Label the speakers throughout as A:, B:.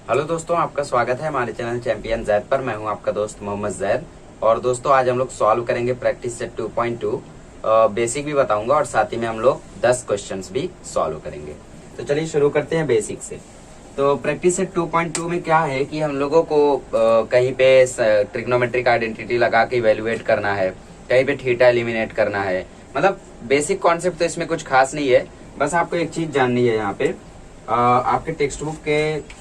A: Hello दोस्तों, आपका स्वागत है हमारे चैनल चैंपियन जैद पर। मैं हूं आपका दोस्त मोहम्मद जैद। और दोस्तों आज हम लोग सॉल्व करेंगे प्रैक्टिस सेट 2.2। बेसिक भी बताऊंगा और साथ ही में हम लोग 10 क्वेश्चंस भी सॉल्व करेंगे। तो चलिए शुरू करते हैं बेसिक से। तो प्रैक्टिस सेट 2.2 में क्या है कि हम लोगों को कहीं पे ट्रिग्नोमेट्रिक आइडेंटिटी लगा के इवेल्युएट करना है, कहीं पे थीटा एलिमिनेट करना है। मतलब बेसिक कॉन्सेप्ट तो इसमें कुछ खास नहीं है, बस आपको एक चीज जाननी है। यहाँ पे आपके टेक्स्ट बुक के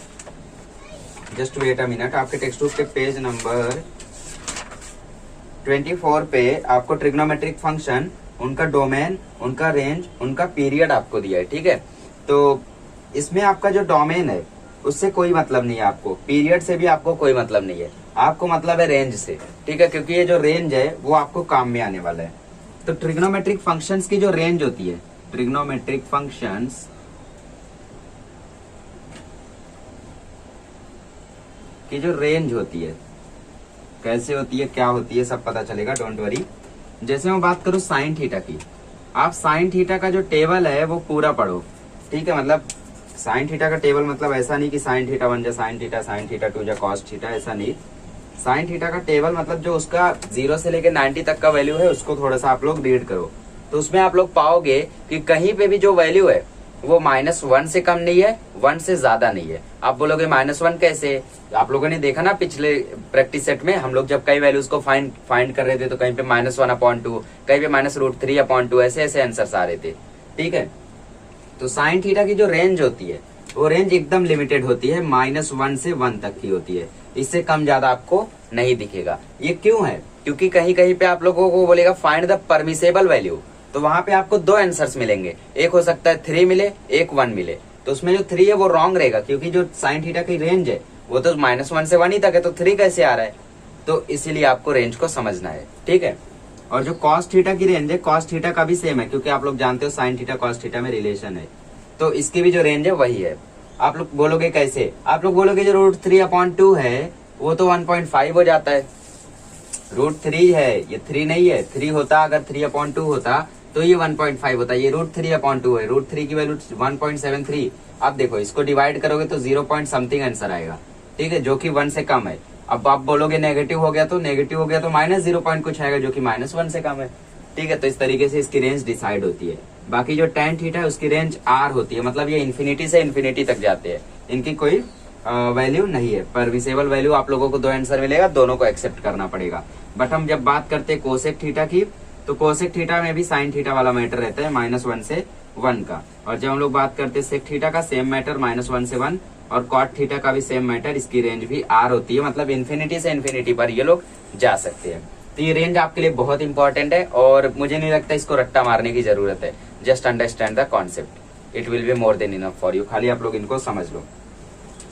A: जस्ट वेट अ मिनट, आपके टेक्स्ट बुक के पेज नंबर 24 पे आपको ट्रिग्नोमेट्रिक फंक्शन, उनका डोमेन, उनका रेंज, उनका पीरियड आपको दिया है। ठीक है, तो इसमें आपका जो डोमेन है उससे कोई मतलब नहीं है, आपको पीरियड से भी आपको कोई मतलब नहीं है, आपको मतलब है रेंज से। ठीक है, क्योंकि ये जो रेंज है वो आपको काम में आने वाला है। तो ट्रिग्नोमेट्रिक फंक्शंस की जो रेंज होती है, ट्रिग्नोमेट्रिक फंक्शंस की जो रेंज होती है, कैसे होती है, क्या होती है, सब पता चलेगा, डोंट वरी। जैसे मैं बात करूं साइन थीटा की, आप साइन थीटा का जो टेबल है वो पूरा पढ़ो। ठीक है, मतलब साइन थीटा का टेबल मतलब ऐसा नहीं कि साइन थीटा 1 जा साइन थीटा 2 जा कॉस थीटा, ऐसा नहीं। साइन थीटा का टेबल मतलब जो उसका 0 से लेकर 90 तक का वैल्यू है उसको थोड़ा सा आप लोग रीड करो। तो उसमें आप लोग पाओगे कि कहीं पे भी जो वैल्यू है वो -1 से कम नहीं है, 1 से ज्यादा नहीं है। आप बोलोगे -1 कैसे? आप लोगों ने देखा ना पिछले प्रैक्टिस सेट में, हम लोग जब कई वैल्यूज को फाइंड कर रहे थे तो कहीं पे -1/2, कहीं पे -√3/2, ऐसे ऐसे आंसर्स आ रहे थे। ठीक है, तो साइन थीटा की जो रेंज होती है वो रेंज एकदम लिमिटेड होती है, -1 से 1 तक की होती है, इससे कम ज्यादा आपको नहीं दिखेगा। ये क्यों है? क्योंकि कहीं कहीं पे आप लोगों को बोलेगा फाइंड द परमिसेबल वैल्यू, तो वहां पे आपको 2 आंसर्स मिलेंगे, एक हो सकता है 3 मिले, एक 1 मिले। तो उसमें जो 3 है वो रॉन्ग रहेगा, क्योंकि जो साइन थीटा की रेंज है वो तो -1 से 1 ही तक है, तो 3 कैसे आ रहा है? तो इसीलिए आपको रेंज को समझना है। ठीक है, और जो कॉस थीटा की रेंज है, कॉस थीटा का भी सेम है, क्योंकि आप लोग जानते हो साइन थीटा कॉस थीटा में रिलेशन है, तो इसकी भी जो रेंज है वही है। आप लोग बोलोगे कैसे? आप लोग बोलोगे जो √3/2 है वो तो 1.5 हो जाता है। √3 है, ये 3 नहीं है। 3 होता, अगर 3/2 होता तो ये 1.5 होता है। ये √3/2 है, √3 की वैल्यू 1.73। अब देखो इसको डिवाइड करोगे तो 0 पॉइंट समथिंग आंसर आएगा। ठीक है, जो कि 1 से कम है। अब आप बोलोगे नेगेटिव हो गया तो -0 पॉइंट कुछ आएगा, जो कि -1 से कम है। ठीक है, तो इस तरीके से इसकी रेंज डिसाइड होती है। बाकी जो tan थीटा है उसकी रेंज r होती है, मतलब ये इन्फिनिटी से इन्फिनिटी तक जाते हैं, इनकी कोई वैल्यू नहीं है। परमिसेबल वैल्यू आप लोगों को 2 आंसर मिलेगा, दोनों को एक्सेप्ट करना पड़ेगा। बट हम जब बात करते हैं कोसेक थीटा की, तो कोसेक थीटा में भी साइन थीटा वाला मैटर रहता है, -1 से 1 का। और जब हम लोग बात करते हैं सेक थीटा का, सेम मैटर, -1 से 1। और कॉट थीटा का भी सेम मैटर, इसकी रेंज भी r होती है, मतलब इन्फिनिटी से इन्फिनिटी पर ये लोग जा सकते हैं। तो ये रेंज आपके लिए बहुत इंपॉर्टेंट है और मुझे नहीं लगता इसको रट्टा मारने की जरूरत है। Just understand the concept, it will be more than enough for you, खाली आप लोग इनको समझ लो।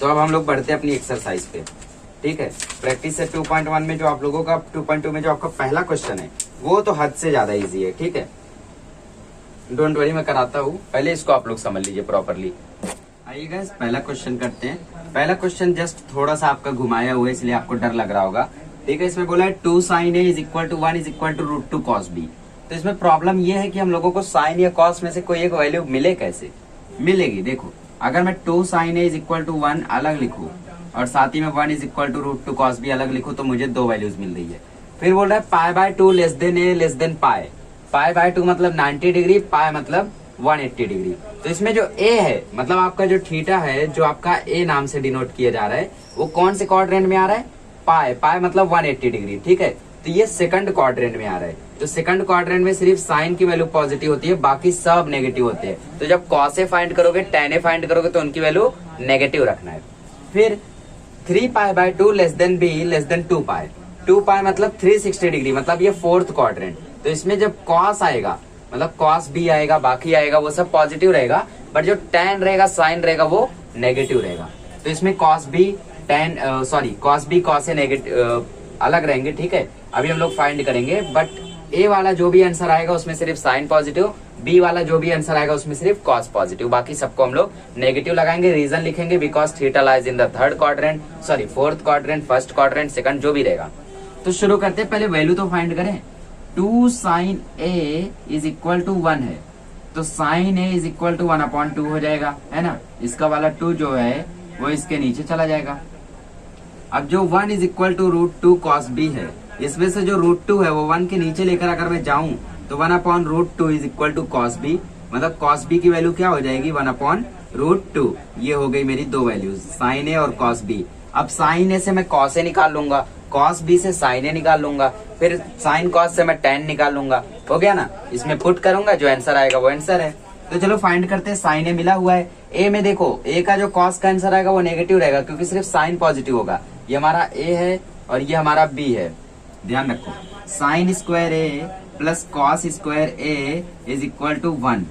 A: तो अब हम लोग बढ़ते हैं अपनी एक्सरसाइज पे। ठीक है, प्रैक्टिस से 2.1 में जो आप लोगों का 2.2 में जो आपका पहला क्वेश्चन है वो तो हद से ज्यादा इजी है। ठीक है, डोंट वरी, मैं कराता हूँ, पहले इसको आप लोग समझ लीजिए प्रॉपरली। आइए गाइस, पहला क्वेश्चन करते हैं। पहला क्वेश्चन जस्ट थोड़ा सा आपका घुमाया हुआ है, इसलिए आपको डर लग रहा होगा। ठीक है, इसमें बोला है 2 sin A = 1 = √2 cos B। तो इसमें प्रॉब्लम ये है कि हम लोगों को साइन या कॉस में से कोई एक वैल्यू मिले कैसे? मिलेगी, देखो, अगर मैं 2 sin A = 1 अलग लिखूं और साथ ही में 1 = √2 cos B अलग लिखूं, तो मुझे 2 वैल्यूज मिल रही है। फिर बोल रहा है π/2 a π। π/2 मतलब 90 डिग्री, पाई मतलब 180 डिग्री। तो इसमें जो a है, मतलब आपका जो थीटा है, जो आपका a नाम से डिनोट किया जा रहा है, वो कौन से क्वाड्रेंट में आ रहा है? पाई। पाई मतलब 180 डिग्री। ठीक है, तो ये सेकंड क्वाड्रेंट में आ रहा है। तो सेकंड क्वाड्रेंट में सिर्फ साइन की वैल्यू पॉजिटिव होती है, बाकी सब नेगेटिव होते हैं। तो जब कॉस ए फाइंड करोगे, tan ए फाइंड करोगे, तो उनकी वैल्यू नेगेटिव रखना है। फिर 3π/2 b 2 पाई। 2 पाई मतलब 360 डिग्री, मतलब ये फोर्थ क्वाड्रेंट। तो इसमें जब कॉस आएगा, मतलब कॉस बी आएगा, बाकी आएगा, वो सब पॉजिटिव रहेगा, बट जो tan रहेगा, साइन रहेगा, वो नेगेटिव रहेगा। तो इसमें cos B cos B cos A negative अलग रहेंगे। ठीक है, अभी हम लोग फाइंड करेंगे, बट ए वाला जो भी आंसर आएगा उसमें सिर्फ साइन पॉजिटिव, बी वाला जो भी आंसर आएगा उसमें सिर्फ कॉस पॉजिटिव, बाकी सबको हम लोग नेगेटिव लगाएंगे। रीजन लिखेंगे because theta lies in the fourth quadrant, first quadrant, second, जो भी रहेगा। तो शुरू करते हैं, पहले वैल्यू तो फाइंड करें। 2 sin A = 1 है, तो sine a is equal to 1/2 हो जाएगा, है ना। इसका वाला 2 जो है वो इसके नीचे चला जाएगा। अब जो 1 is equal to √2 cos b है, इसमें से जो √2 है वो 1 के नीचे लेकर अगर मैं जाऊं तो 1/√2 is equal to cos b, मतलब cos b की वैल्यू क्या हो जाएगी 1/√2। ये हो गई मेरी दो वैल्यूज, sin a और cos b। अब sin a से मैं cos a निकाल लूंगा, cos b से sin a निकाल लूंगा, फिर sin cos से मैं tan निकाल लूंगा। हो गया ना, इसमें पुट करूंगा, जो आंसर आएगा वो आंसर है। तो चलो फाइंड करते हैं। sin a मिला हुआ है, a में देखो a का जो cos का आंसर आएगा वो नेगेटिव रहेगा क्योंकि सिर्फ sin पॉजिटिव होगा। ये हमारा a है और ये हमारा b है, ध्यान रखो। sin square a plus cos square a is equal to 1,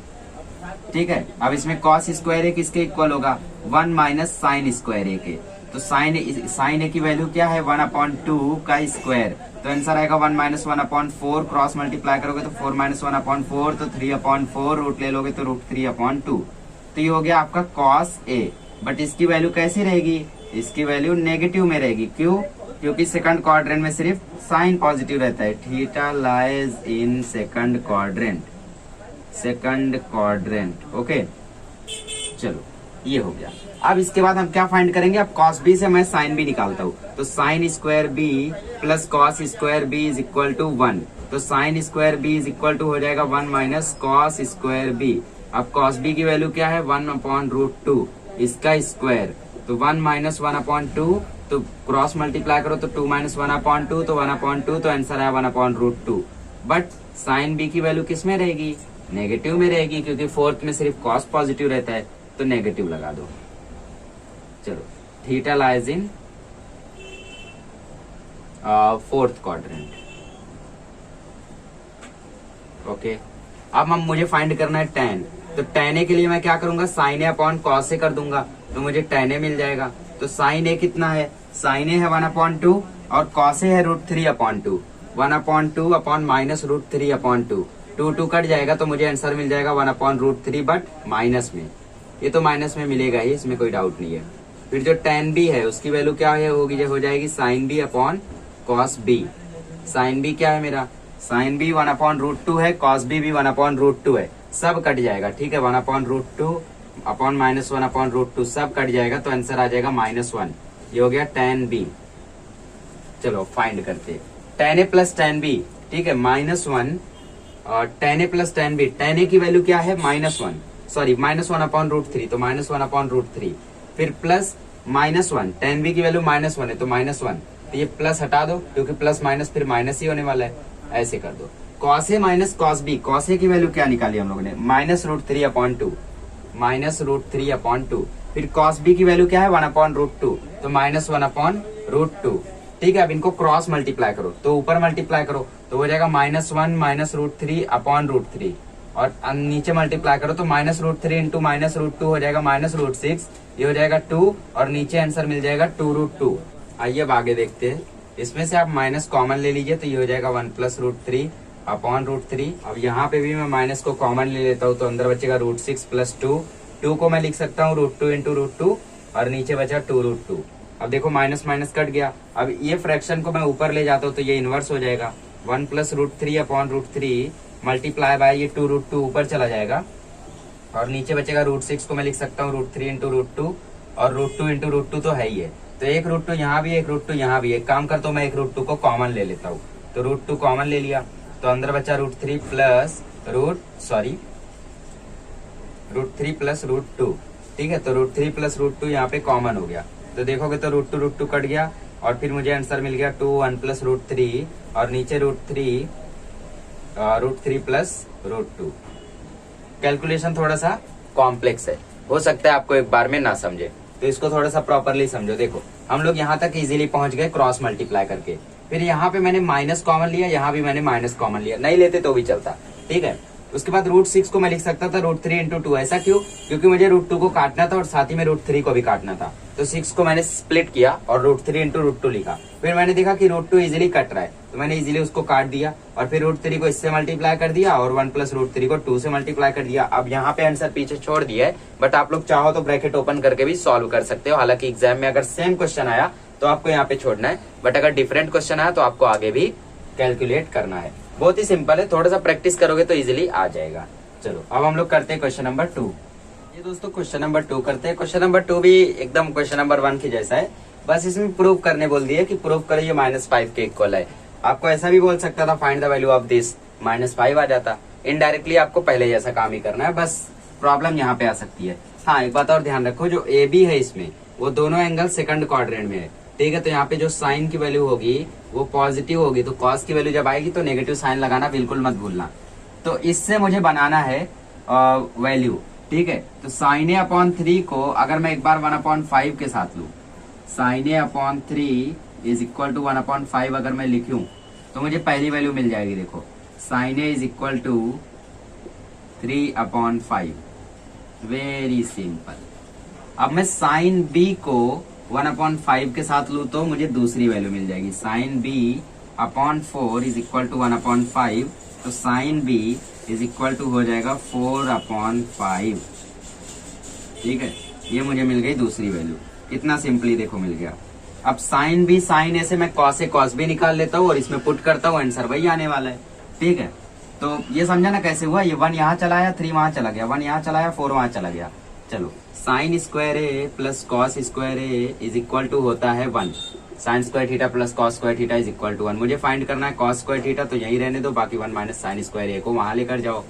A: ठीक है। अब इसमें cos स्क्वायर a किसके इक्वल होगा 1 माइनस sin स्क्वायर a के। तो sin a की वैल्यू क्या है 1/2 का स्क्वायर, तो आंसर आएगा 1 माइनस 1/4, क्रॉस मल्टीप्लाई करोगे तो 4 माइनस 1/4, तो 3/4, रूट ले लोगे तो √3/2। तो ये हो गया आपका cos a। बट इसकी वैल्यू कैसी रहेगी, इसकी वैल्यू नेगेटिव में रहेगी। क्यों? क्योंकि सेकंड क्वाड्रेंट में सिर्फ साइन पॉजिटिव रहता है। Theta lies in second quadrant, okay. चलो ये हो गया। अब इसके बाद हम क्या फाइंड करेंगे, अब cos b से मैं sin b निकालता हूँ, तो sin square b plus cos square b is equal to 1। तो sin square b is equal to हो जाएगा 1 माइनस cos स्क्वायर b। अब cos b की वैल्यू क्या है 1/√2, इसका स्क्वायर, तो 1 माइनस 1/2, तो क्रॉस मल्टीप्लाई करो तो 2 माइनस 1/2, तो 1/2, तो आंसर है 1/√2। बट sin b की वैल्यू किस में रहेगी, नेगेटिव में रहेगी, क्योंकि फोर्थ में सिर्फ cos पॉजिटिव रहता है, तो नेगेटिव लगा दो। चलो theta lies in fourth quadrant, okay. अब हम मुझे फाइंड करना है tan, तो tan a के लिए मैं क्या करूंगा sin a upon cos a कर दूंगा, तो मुझे tan a मिल जाएगा। तो sin a कितना है, sin a है 1/2 और cos a है √3/2, 1/2 अपॉन माइनस √3/2, 2 कट जाएगा तो मुझे आंसर मिल जाएगा 1/√3, बट माइनस में, ये तो माइनस में मिलेगा ही, इसमें कोई डाउट नहीं है। फिर जो tan b है उसकी वैल्यू क्या होगी, जो हो जाएगी sin b upon cos b। sin b क्या है मेरा, sin b 1/√2 है, cos b भी 1/√2 है, सब कट जाएगा, ठीक है। 1/√2 अपॉन माइनस 1/√2 सब कट जाएगा, तो आंसर आ जाएगा -1। ये हो गया tan b। चलो फाइंड करते, tan a plus tan b, ठीक है, -1 और tan a plus tan b। tan a की वैल्यू क्या है -1, सॉरी -1/√3, तो -1/√3, फिर प्लस -1, tan b की वैल्यू -1 है, तो -1, तो ये प्लस हटा दो क्योंकि प्लस माइनस फिर माइनस ही होने वाला है, ऐसे कर दो। cos a minus cos b, cos a की वैल्यू क्या निकाली हम लोगों ने -√3/2, फिर cos b की वैल्यू क्या है 1/√2, तो -1/√2, ठीक है। अब इनको क्रॉस मल्टीप्लाई करो, तो ऊपर मल्टीप्लाई करो तो हो जाएगा -1 -√3/√3, और नीचे मल्टीप्लाई करो तो -√3 इंटू -√2 हो जाएगा -√6, ये हो जाएगा 2, और नीचे आंसर मिल जाएगा 2√2। आइए अब आगे देखते हैं, इसमें से आप माइनस कॉमन ले लीजिए, तो ये हो जाएगा 1 + √3/√3। अब यहाँ पे भी मैं माइनस को कॉमन ले लेता हूँ, तो अंदर बचेगा √6 + 2, 2 को मैं लिख सकता हूँ √2 इंटू √2, और नीचे बचा 2√2। अब देखो माइनस माइनस कट गया, अब ये फ्रैक्शन को मैं ऊपर ले जाता हूँ तो ये इनवर्स हो जाएगा, 1 + √3/√3 मल्टीप्लाई बाय ये 2√2 ऊपर चला जाएगा, और नीचे बचेगा √6 को मैं लिख सकता हूँ √3 इंटू √2, और √2 इंटू √2 तो है ही है, तो एक √2 यहाँ भी, एक +2 यहाँ भी। एक काम करता हूँ मैं एक √2 को कॉमन ले लेता हूँ, तो √2 कॉमन ले लिया, तो अंदर बचा √3 प्लस √2, ठीक है। तो √3 + √2 यहाँ पे कॉमन हो गया, तो देखोगे तो √2 कट गया, और फिर मुझे आंसर मिल गया 2 1 + √3, और नीचे √3 + √2। कैलकुलेशन थोड़ा सा कॉम्प्लेक्स है, हो सकता है आपको एक बार में ना समझे, तो इसको थोड़ा सा प्रॉपरली समझो। देखो हम लोग यहाँ तक इजीली पहुंच गए क्रॉस मल्टीप्लाई करके, फिर यहाँ पे मैंने माइनस कॉमन लिया, यहाँ भी मैंने माइनस कॉमन लिया, नहीं लेते तो भी चलता, ठीक है। उसके बाद √6 को मैं लिख सकता था √3 इंटू 2, ऐसा क्यों, क्योंकि मुझे √2 को काटना था और साथ ही में √3 को भी काटना था, तो 6 को मैंने स्प्लिट किया और √3 इंटू √2 लिखा। फिर मैंने देखा कि √2 इजीली कट रहा है, तो मैंने इजीली उसको काट दिया, और फिर √3 को इससे मल्टीप्लाई कर दिया, और 1 + √3 को 2 से मल्टीप्लाई कर दिया। अब यहाँ पे आंसर पीछे छोड़ दिया है, बट आप लोग चाहो तो ब्रैकेट ओपन करके भी सॉल्व कर सकते हो। हालांकि एग्जाम में अगर सेम क्वेश्चन आया तो आपको यहाँ पे छोड़ना है, बट अगर डिफरेंट क्वेश्चन आया तो आपको आगे भी कैलकुलेट करना है। बहुत ही सिंपल है, थोड़ा सा प्रैक्टिस करोगे तो इजिली आ जाएगा। चलो अब हम लोग करते हैं क्वेश्चन नंबर 2। ये दोस्तों क्वेश्चन नंबर 2 करते हैं। क्वेश्चन नंबर 2 भी एकदम क्वेश्चन नंबर 1 की जैसा है, बस इसमें प्रूव करने बोल दिया कि प्रूव करो ये -5 के इक्वल है। आपको ऐसा भी बोल सकता था find the value of this, -5 आ जाता। इनडायरेक्टली आपको पहले जैसा काम ही करना है, बस प्रॉब्लम यहाँ पे आ सकती है। हाँ, एक बात और ध्यान रखो, जो ए बी है इसमें वो दोनों एंगल सेकंड क्वाड्रेंट में है, ठीक है। तो यहाँ पे जो साइन की वैल्यू होगी वो पॉजिटिव होगी, तो कॉस की वैल्यू जब आएगी तो नेगेटिव साइन लगाना बिल्कुल मत भूलना। तो इससे मुझे बनाना है वैल्यू, ठीक है। तो साइन ए अपॉन 3 को अगर मैं एक बार 1/5 के साथ लू, sine a upon 3 is equal to 1/5 अगर मैं लिखूं तो मुझे पहली वैल्यू मिल जाएगी। देखो, sine a is equal to 3/5, very simple. अब मैं साइन बी को 1/5 के साथ लू तो मुझे दूसरी वैल्यू मिल जाएगी। Sine b upon 4 is equal to 1/5, तो sine b is equal to हो जाएगा 4/5, ठीक है। ये मुझे मिल गई दूसरी वैल्यू, इतना सिंपली देखो मिल गया। अब साइन बी साइन ए से मैं कॉस ए कॉस बी निकाल लेता हूँ और इसमें पुट करता हूँ, आंसर वही आने वाला है, ठीक है। तो ये समझा ना कैसे हुआ, ये 1 यहाँ चला आया, 3 वहां चला गया, 1 यहाँ चला आया, 4 वहां चला गया। चलो, sine square a plus cos square a is equal to होता है 1, sine square theta plus cos square theta is equal to 1। मुझे फाइंड करना है कॉस स्क्वायर थीटा, तो यही रहने दो, बाकी 1 माइनस साइन स्क्वायर ए को वहां लेकर जाओ।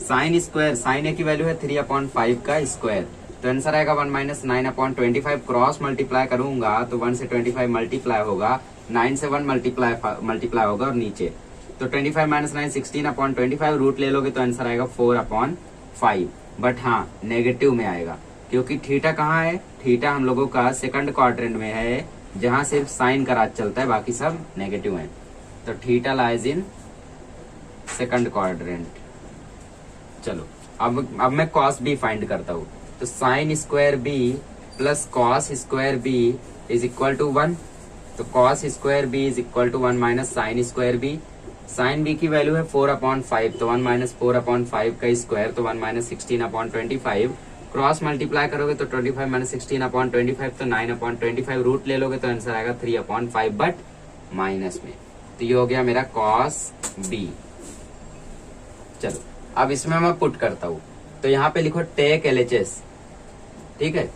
A: साइन स्क्वायर, साइन ए की वैल्यू है 3/5 का स्क्वायर, तो आंसर आएगा 1 माइनस 9/25। क्रॉस मल्टीप्लाई करूंगा तो 1 से 25 मल्टीप्लाई होगा, 9 से 1 मल्टीप्लाई होगा और नीचे तो 25 माइनस 9 16/25, रूट ले लोगे तो आंसर आएगा 4/5। बट हाँ, नेगेटिव में आएगा क्योंकि थीटा कहाँ है, थीटा हम लोगों का सेकंड क्वाड्रेंट में है, जहां सिर्फ साइन का राज चलता है, बाकी सब नेगेटिव है। तो theta lies in second quadrant. चलो, अब मैं कॉस बी फाइंड करता हूँ। तो sine square b plus cos square b is equal to 1, तो cos square b is equal to 1 minus sine square b. Sine b की वैल्यू है 4/5, तो 1 माइनस 4/5 का स्क्वायर, तो 1 माइनस 16/25। क्रॉस मल्टीप्लाई करोगे तो 25 माइनस 16/25, तो 9/25, रूट ले लोगे तो आंसर आएगा 3/5, बट माइनस में। तो ये हो गया मेरा कॉस बी। चलो, अब इसमें मैं पुट करता हूँ, तो यहाँ पे लिखो टेक LHS, ठीक है।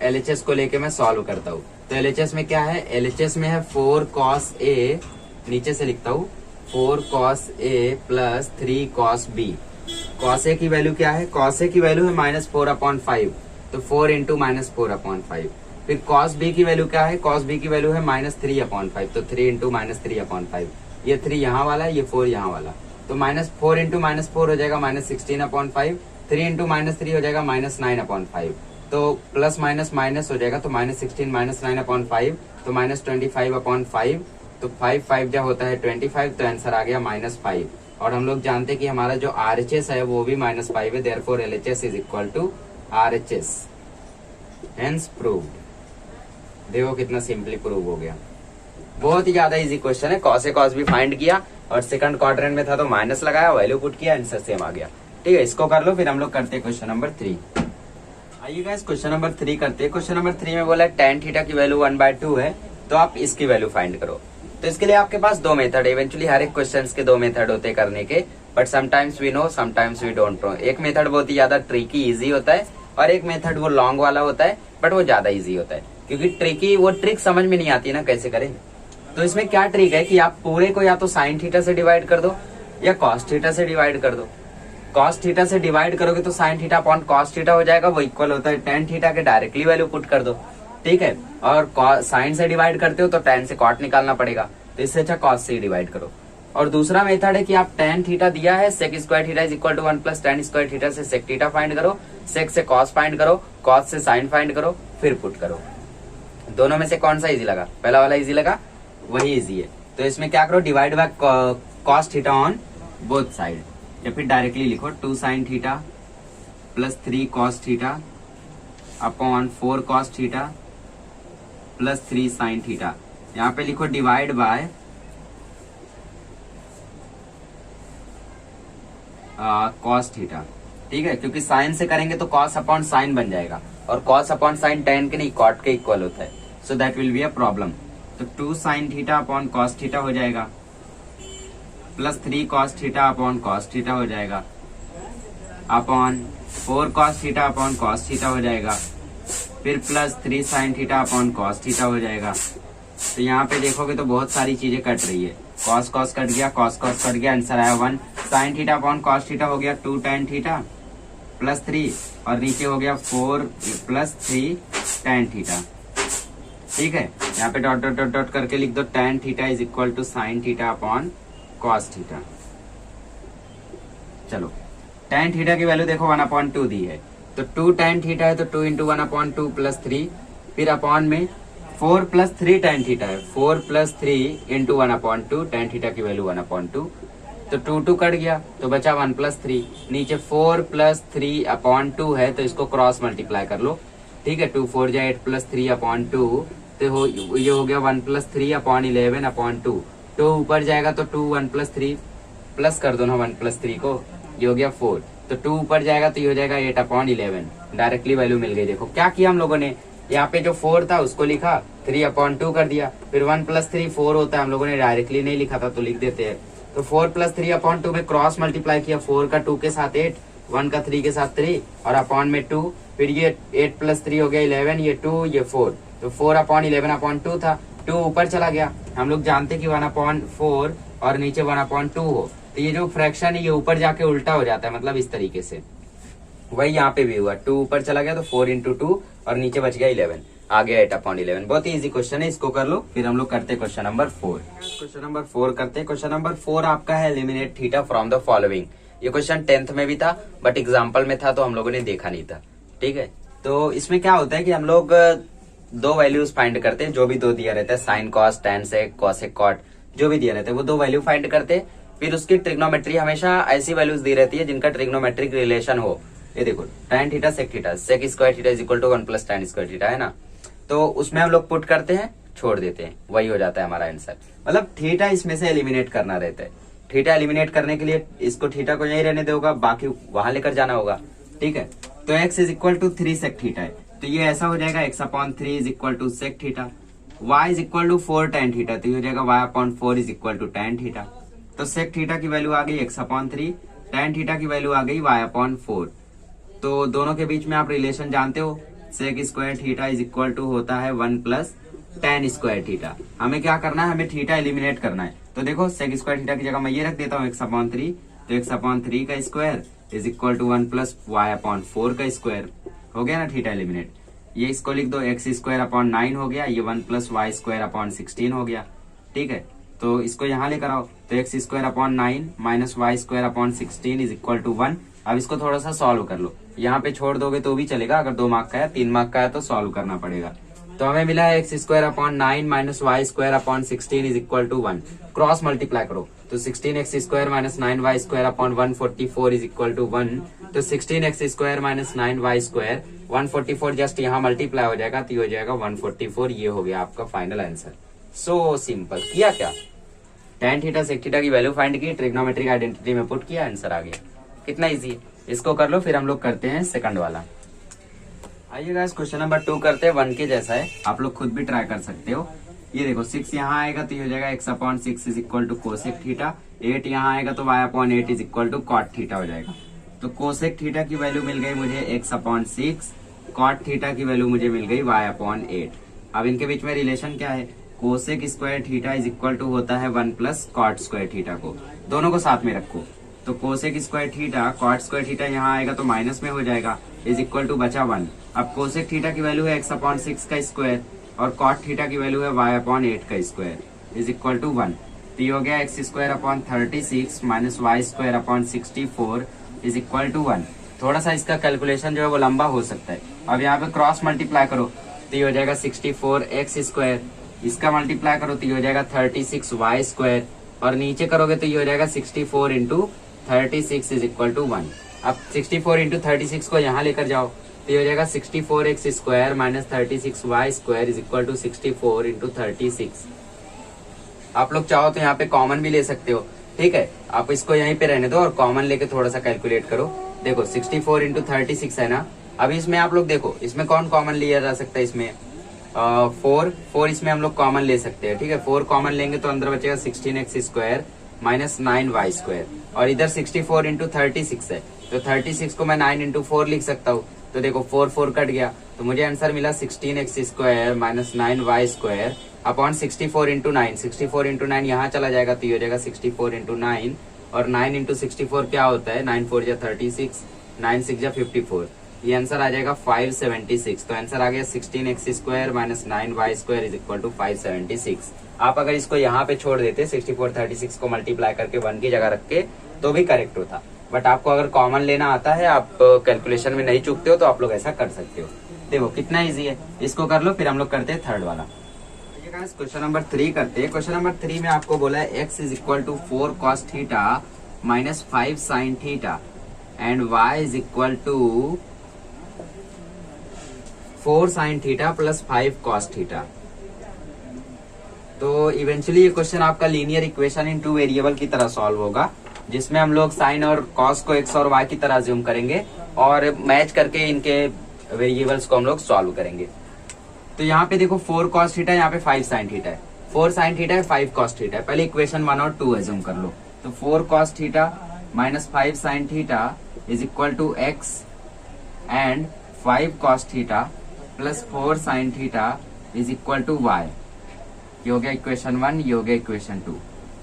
A: LHS को लेके मैं सॉल्व करता हूँ। तो LHS में क्या है, LHS में है 4 cos A, नीचे से लिखता हूँ 4 cos A plus 3 cos B। cos A की वैल्यू क्या है, cos A की वैल्यू है -4/5, तो 4 इंटू -4/5। फिर cos B की वैल्यू क्या है, cos B की वैल्यू है -3/5, तो 3 इंटू -3/5। ये 3 यहाँ वाला, ये 4 यहाँ वाला, तो -4 इंटू -4 हो जाएगा -16/5, 3 इंटू -3 हो जाएगा -9/5, तो प्लस माइनस माइनस हो जाएगा, तो -16 माइनस 9/5, तो -25/5, तो 5 5 जा होता है 25, तो आंसर आ गया -5। और हम लोग जानते हैं कि हमारा जो RHS है वो भी -5 है, therefore LHS is equal to RHS, hence proved. देखो कितना सिंपली प्रूव हो गया, बहुत ही ज्यादा इजी क्वेश्चन है। कॉस ए कॉस भी फाइंड किया और सेकंड क्वाड्रेंट में था तो माइनस लगाया, वैल्यू पुट किया, आंसर सेम आ गया, ठीक है। इसको कर लो, फिर हम लोग करते हैं क्वेश्चन नंबर 3। आइए गाइस, क्वेश्चन नंबर 3 करते हैं। क्वेश्चन नंबर 3 में बोला है tan थीटा की वैल्यू 1/2 है, तो आप इसकी वैल्यू फाइंड करो। तो इसके लिए आपके पास 2 मेथड है। इवेंचुअली हर एक क्वेश्चन के 2 मेथड होते हैं करने के, but sometimes we know, sometimes we don't know. एक मेथड बहुत ही ज्यादा ट्रिकी इजी होता है और एक मेथड वो लॉन्ग वाला होता है, बट वो ज्यादा इजी होता है, क्योंकि ट्रिकी वो ट्रिक समझ में नहीं आती ना कैसे करें। तो इसमें क्या ट्रिक है कि आप पूरे को या तो साइन थीटा से डिवाइड कर दो या कॉस थीटा से डिवाइड कर दो। कॉस थीटा से डिवाइड करोगे तो sine theta upon cos theta हो जाएगा, वो इक्वल होता है tan थीटा के, डायरेक्टली वैल्यू पुट कर दो, ठीक है। और साइन से डिवाइड करते हो तो tan से कॉट निकालना पड़ेगा, तो इससे अच्छा कॉस से डिवाइड करो। और दूसरा मेथड है कि आप tan थीटा दिया है, sec square theta is equal to 1 plus tan square theta से सेक थीटा फाइंड करो, सेक से कॉस फाइंड करो, कॉस से साइन फाइंड करो, फिर पुट करो। दोनों में से कौन सा इजी लगा, पहला वाला इजी लगा, वही इजी है। तो इसमें क्या करो, divide by cos theta on both side, या फिर डायरेक्टली लिखो 2 sine theta plus 3 cos theta upon 4 cos theta plus 3 sine theta. यहाँ पे लिखो डिवाइड बाय कॉस थीटा, ठीक है, क्योंकि साइन से करेंगे तो कॉस अपॉन साइन बन जाएगा, और कॉस अपॉन साइन tan के नहीं कॉट के इक्वल होता है, so that will be a problem. तो 2 sine theta upon cos theta हो जाएगा, plus 3 cos theta upon cos theta हो जाएगा, upon 4 cos theta upon cos theta हो जाएगा, फिर plus 3 sin theta upon cos theta हो जाएगा। तो यहाँ पे देखोगे तो बहुत सारी चीजें कट रही है, cos cos कट गया, cos cos कट गया, आंसर आया 1। sin theta upon cos theta हो गया 2 tan थीटा प्लस 3, और नीचे हो गया 4 प्लस 3 tan थीटा। ठीक है, यहाँ पे डॉट डॉट डॉट डॉट करके लिख दो tan theta is equal to sin theta upon cos theta. चलो tan थीटा की वैल्यू देखो 1/2 दी है, तो 2 tan थीटा है तो 2 इंटू 1/2 प्लस 3, फिर अपॉन में 4 प्लस 3 tan थीटा है, 4 प्लस 3 इंटू 1/2, tan थीटा की वैल्यू 1/2, तो 2 2 कट गया तो बचा 1 प्लस 3, नीचे 4 प्लस 3/2 है तो इसको क्रॉस मल्टीप्लाई कर लो। ठीक है, 2 4 जा 8 प्लस 3/2, तो ये हो गया 1 प्लस 3/11/2, तो ऊपर जाएगा तो 2 1 प्लस 3 प्लस कर दो ना 1 प्लस 3 को, ये हो गया 4, तो 2 ऊपर जाएगा तो ये हो जाएगा 8/11। डायरेक्टली वैल्यू मिल गई। देखो क्या किया हम लोगों ने, यहाँ पे जो 4 था उसको लिखा, 3/2 कर दिया, फिर 1 प्लस 3 4 होता है, हम लोगों ने डायरेक्टली नहीं लिखा था तो लिख देते हैं। तो 4 प्लस 3/2 में क्रॉस मल्टीप्लाई किया, 4 का 2 के साथ 8, 1 का 3 के साथ 3 और अपॉन में 2, फिर ये 8 प्लस 3 हो गया 11, ये 2 ये 4, तो 4/11/2 था, 2 ऊपर चला गया। हम लोग जानते कि 1/4 और नीचे 1/2 हो, तो ये जो फ्रैक्शन है ये ऊपर जाके उल्टा हो जाता है, मतलब इस तरीके से। वही यहाँ पे भी हुआ, 2 ऊपर चला गया तो 4 इंटू 2 और नीचे बच गया 11, आ गया 8/11। बहुत ही इजी क्वेश्चन है, इसको कर लो। फिर हम लोग करते क्वेश्चन नंबर 4। क्वेश्चन नंबर 4 करते हैं। क्वेश्चन नंबर 4 आपका है eliminate theta from the following. ये क्वेश्चन 10th में भी था बट एग्जाम्पल में था तो हम लोगों ने देखा नहीं था। ठीक है, तो इसमें क्या होता है कि हम लोग 2 वैल्यूज फाइंड करते हैं, जो भी 2 दिया रहता है, sine cos tan sec cosec cot, जो भी दिया रहता है वो 2 वैल्यू फाइंड करते हैं। फिर उसकी ट्रिग्नोमेट्री हमेशा ऐसी वैल्यूज दी रहती है जिनका ट्रिग्नोमेट्रिक रिलेशन हो। ये देखो tan theta sec theta, sec square theta is equal to 1 plus tan square theta है ना, तो उसमें हम लोग पुट करते हैं, छोड़ देते हैं, वही हो जाता है हमारा आंसर। मतलब थीटा इसमें से एलिमिनेट करना रहता है। थीटा एलिमिनेट करने के लिए इसको थीटा को यही रहने देगा, बाकी वहां लेकर जाना होगा। ठीक है, तो x is equal to 3 sec theta है, तो ये ऐसा हो जाएगा x/3 is equal to sec theta, y is equal to 4 tan theta, तो ये हो जाएगा y/4 is equal to tan theta. तो sec थीटा की वैल्यू आ गई x/3, tan थीटा की वैल्यू आ गई y/4। तो दोनों के बीच में आप रिलेशन जानते हो, sec square theta is equal to होता है 1 प्लस tan स्क्वायर थीटा। हमें क्या करना है, हमें थीटा एलिमिनेट करना है। तो देखो sec स्क्वायर थीटा की जगह मैं ये रख देता हूँ x/3, तो x/3 का square is equal to 1 plus y/4 का स्क्वायर, हो गया ना थीटा एलिमिनेट। ये इसको लिख दो, x²/9 हो गया, ये 1 प्लस y²/16 हो गया। ठीक है, तो इसको यहाँ लेकर आओ, तो x²/9 minus y²/16 is equal to 1। अब इसको थोड़ा सा सॉल्व कर लो, यहाँ पे छोड़ दोगे तो भी चलेगा, अगर 2 मार्क का है, 3 मार्क का है तो सॉल्व करना पड़ेगा। तो हमें मिला है x²/9 minus y²/16 is equal to 1। Cross multiply करो, तो 16x² minus 9y²/144 is equal to 1। तो 16x² माइनस 9y² 144 जस्ट यहाँ मल्टीप्लाई हो जाएगा, तो ये हो जाएगा 144। ये हो गया आपका फाइनल आंसर। So simple. किया क्या, tan थीटा sec थीटा की वैल्यू फाइंड की, ट्रिग्नोमेट्रिक आइडेंटिटी में पुट किया, आंसर आ गया। कितना इजी है, इसको कर लो। फिर हम लोग करते हैं सेकंड वाला। आइए गाइस, क्वेश्चन नंबर 2 करते हैं। 1 के जैसा है, आप लोग खुद भी ट्राई कर सकते हो। ये देखो 6 यहाँ आएगा तो ये हो जाएगा x/6 is equal to cosec theta, 8 यहाँ आएगा तो y/8 is equal to cot theta हो जाएगा। तो कोसेक थीटा की वैल्यू मिल गई मुझे x/6, कॉट थीटा की वैल्यू मुझे मिल गई y/8। अब इनके बीच में रिलेशन क्या है, cosec square theta is equal to होता है 1 प्लस कॉट स्क्वायर थीटा को, दोनों को साथ में रखो। तो cosec square theta cot square theta यहाँ आएगा तो माइनस में हो जाएगा, इज इक्वल टू बचा 1। अब कोसेक थीटा की वैल्यू है x/6 का स्क्वायर और कॉट थीटा की वैल्यू है y/8 का स्क्वायर इज इक्वल टू 1। तो ये हो गया x²/36 minus y²/64 is equal to 1। थोड़ा सा इसका कैलकुलेशन जो है वो लंबा हो सकता है। अब यहाँ पे क्रॉस मल्टीप्लाई करो तो ये हो जाएगा 64x², इसका मल्टीप्लाई करो तो ये हो जाएगा 36y² और नीचे करोगे तो ये हो जाएगा 64 इंटू 36 इज इक्वल टू 1। अब 64 इंटू 36 को यहाँ लेकर जाओ तो ये हो जाएगा 64x² minus 36y² is equal to 64 into 36। आप लोग चाहो तो यहाँ पे कॉमन भी ले सकते हो, ठीक है। आप इसको यहीं पे रहने दो और कॉमन लेके थोड़ा सा कैलकुलेट करो। देखो 64 इंटू 36 है ना, अभी इसमें आप लोग देखो इसमें कौन कॉमन लिया जा सकता है, इसमें 4 इसमें हम लोग कॉमन ले सकते हैं, ठीक है। 4 कॉमन लेंगे तो अंदर बचेगा 16x² माइनस 9y² और इधर 64 इंटू 36 है तो 36 को मैं 9 इंटू 4 लिख सकता हूँ। तो देखो 4 4 कट गया, तो मुझे आंसर मिला 16x² minus 9y² upon 64 into 9। 64 into 9 यहाँ चला जाएगा तो ये हो जाएगा 64 इंटू 9, और 9 इंटू 64 क्या होता है, 9 4 जा 36, 9 6 जा 54, ये आंसर आ जाएगा 576। तो आंसर आ गया 16x² minus 9y² is equal to 576। आप अगर इसको यहाँ पे छोड़ देते 64 36 को मल्टीप्लाई करके 1 की जगह रख के तो भी करेक्ट होता, बट आपको अगर कॉमन लेना आता है, आप कैलकुलेशन में नहीं चूकते हो, तो आप लोग ऐसा कर सकते हो। देखो कितना इजी है, इसको कर लो, फिर हम लोग करते हैं थर्ड वाला। क्वेश्चन नंबर 3 करते हैं। क्वेश्चन नंबर 3 में आपको बोला है x is equal to 4 cos theta minus 5 sin theta and y is equal to 4 sin theta plus 5 cos theta. तो इवेंचुअली ये क्वेश्चन आपका लीनियर इक्वेशन इन 2 वेरिएबल की तरह सॉल्व होगा, जिसमें हम लोग साइन और कॉस को x और y की तरह ज्यूम करेंगे और मैच करके इनके वेरिएबल्स को हम लोग सॉल्व करेंगे। तो यहाँ पे देखो 4 cos थीटा, यहाँ पे 5 sin थीटा है, 4 sin थीटा है, 5 cos थीटा है। पहले इक्वेशन 1 और 2 एज्यूम कर लो। तो 4 cos theta minus 5 sin theta is equal to x and 5 cos theta plus 4 sin theta is equal to y। ये हो गया इक्वेशन 1, ये हो गया इक्वेशन 2।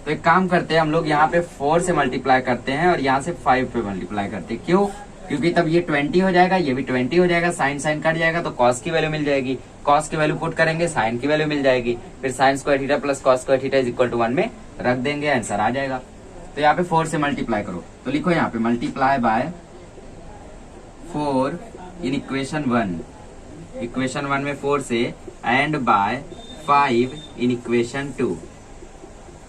A: तो एक काम करते हैं हम लोग, यहाँ पे 4 से मल्टीप्लाई करते हैं और यहाँ से 5 पे मल्टीप्लाई करते हैं। क्यों? क्योंकि तब ये 20 हो जाएगा, ये भी 20 हो जाएगा, साइन साइन कट जाएगा तो कॉस की वैल्यू मिल जाएगी, कॉस की वैल्यू पुट करेंगे साइन की वैल्यू मिल जाएगी, फिर sine square theta plus cos square theta is equal to 1 में रख देंगे, आंसर आ जाएगा। तो यहाँ पे 4 से मल्टीप्लाई करो, तो लिखो यहाँ पे multiply by 4 in equation 1, equation 1 में 4 से, एंड बाय 5 इन इक्वेशन 2।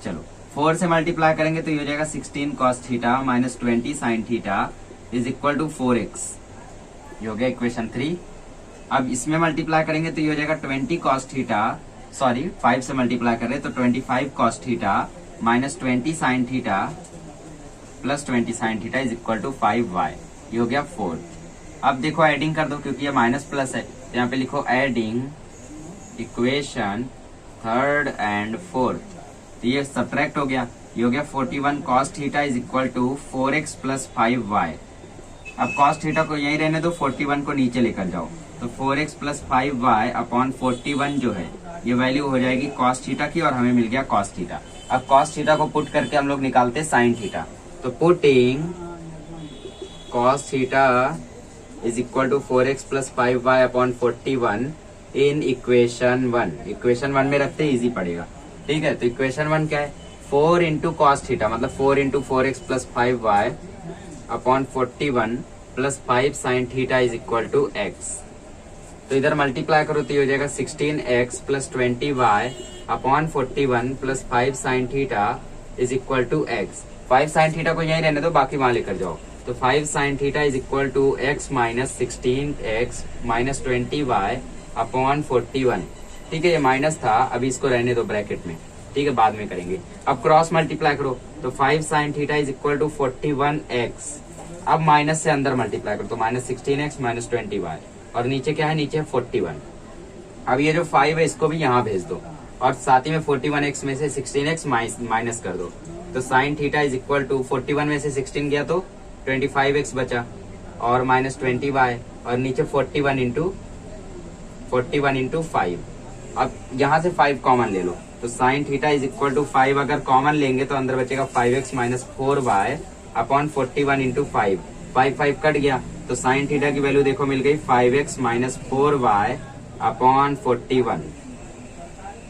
A: चलो 4 से मल्टीप्लाई करेंगे तो ये हो जाएगा 16 cos theta minus 20 sin theta is equal to 4x। ये हो गया इक्वेशन 3। अब इसमें मल्टीप्लाई करेंगे तो ये हो जाएगा 20 cos थीटा, सॉरी 5 से मल्टीप्लाई करें तो 25 cos theta minus 20 sin theta plus 20 sin theta is equal to 5y। ये हो गया 4। अब देखो एडिंग कर दो, क्योंकि ये माइनस प्लस है, तो यहाँ पे लिखो adding equation 3rd and 4th। तो ये सब्ट्रैक्ट हो गया, ये हो गया 41 cos theta is equal to 4x plus 5y। अब cos थीटा को यही रहने दो, 41 को नीचे लेकर जाओ, तो 4x प्लस 5y अपॉन 41 जो है ये वैल्यू हो जाएगी cos थीटा की, और हमें मिल गया cos थीटा। अब cos थीटा को पुट करके हम लोग निकालते sin थीटा, तो putting cos theta is equal to 4x plus 5y upon 41 in equation 1। Equation 1 में रखते इजी पड़ेगा, ठीक है। तो इक्वेशन 1 क्या है, 4 इंटू कॉस थीटा मतलब 4 into 4x plus 5y upon 41 plus 5 sine theta is equal to x। तो इधर मल्टीप्लाई करो तो ये हो जाएगा 16x plus 20y upon 41 plus 5 sine theta is equal to x। 5 sine theta को यही रहने दो, बाकी वहां लेकर जाओ, तो 5 sine theta is equal to x minus 16x minus 20y upon 41। ठीक है, ये माइनस था, अभी इसको रहने दो ब्रैकेट में, ठीक है, बाद में करेंगे। अब क्रॉस मल्टीप्लाई करो तो 5 sine theta is equal to 41x। अब माइनस से अंदर मल्टीप्लाई करो तो माइनस 16x माइनस 20y, और नीचे क्या है, नीचे 41। अब ये जो 5 है इसको भी यहाँ भेज दो, और साथ ही में 41x में से 16x माइनस कर दो, तो sine theta is equal to 41 में से 16 गया तो 25x बचा, और माइनस 20y, और नीचे 41 इंटू 5। अब यहाँ से 5 कॉमन ले लो, तो sine theta is equal to 5 अगर कॉमन लेंगे तो अंदर बचेगा 5x minus 4y upon 41 into 5। 5 cut गया, तो साइन थीटा की वैल्यू देखो मिल गई 5x minus 4y upon 41।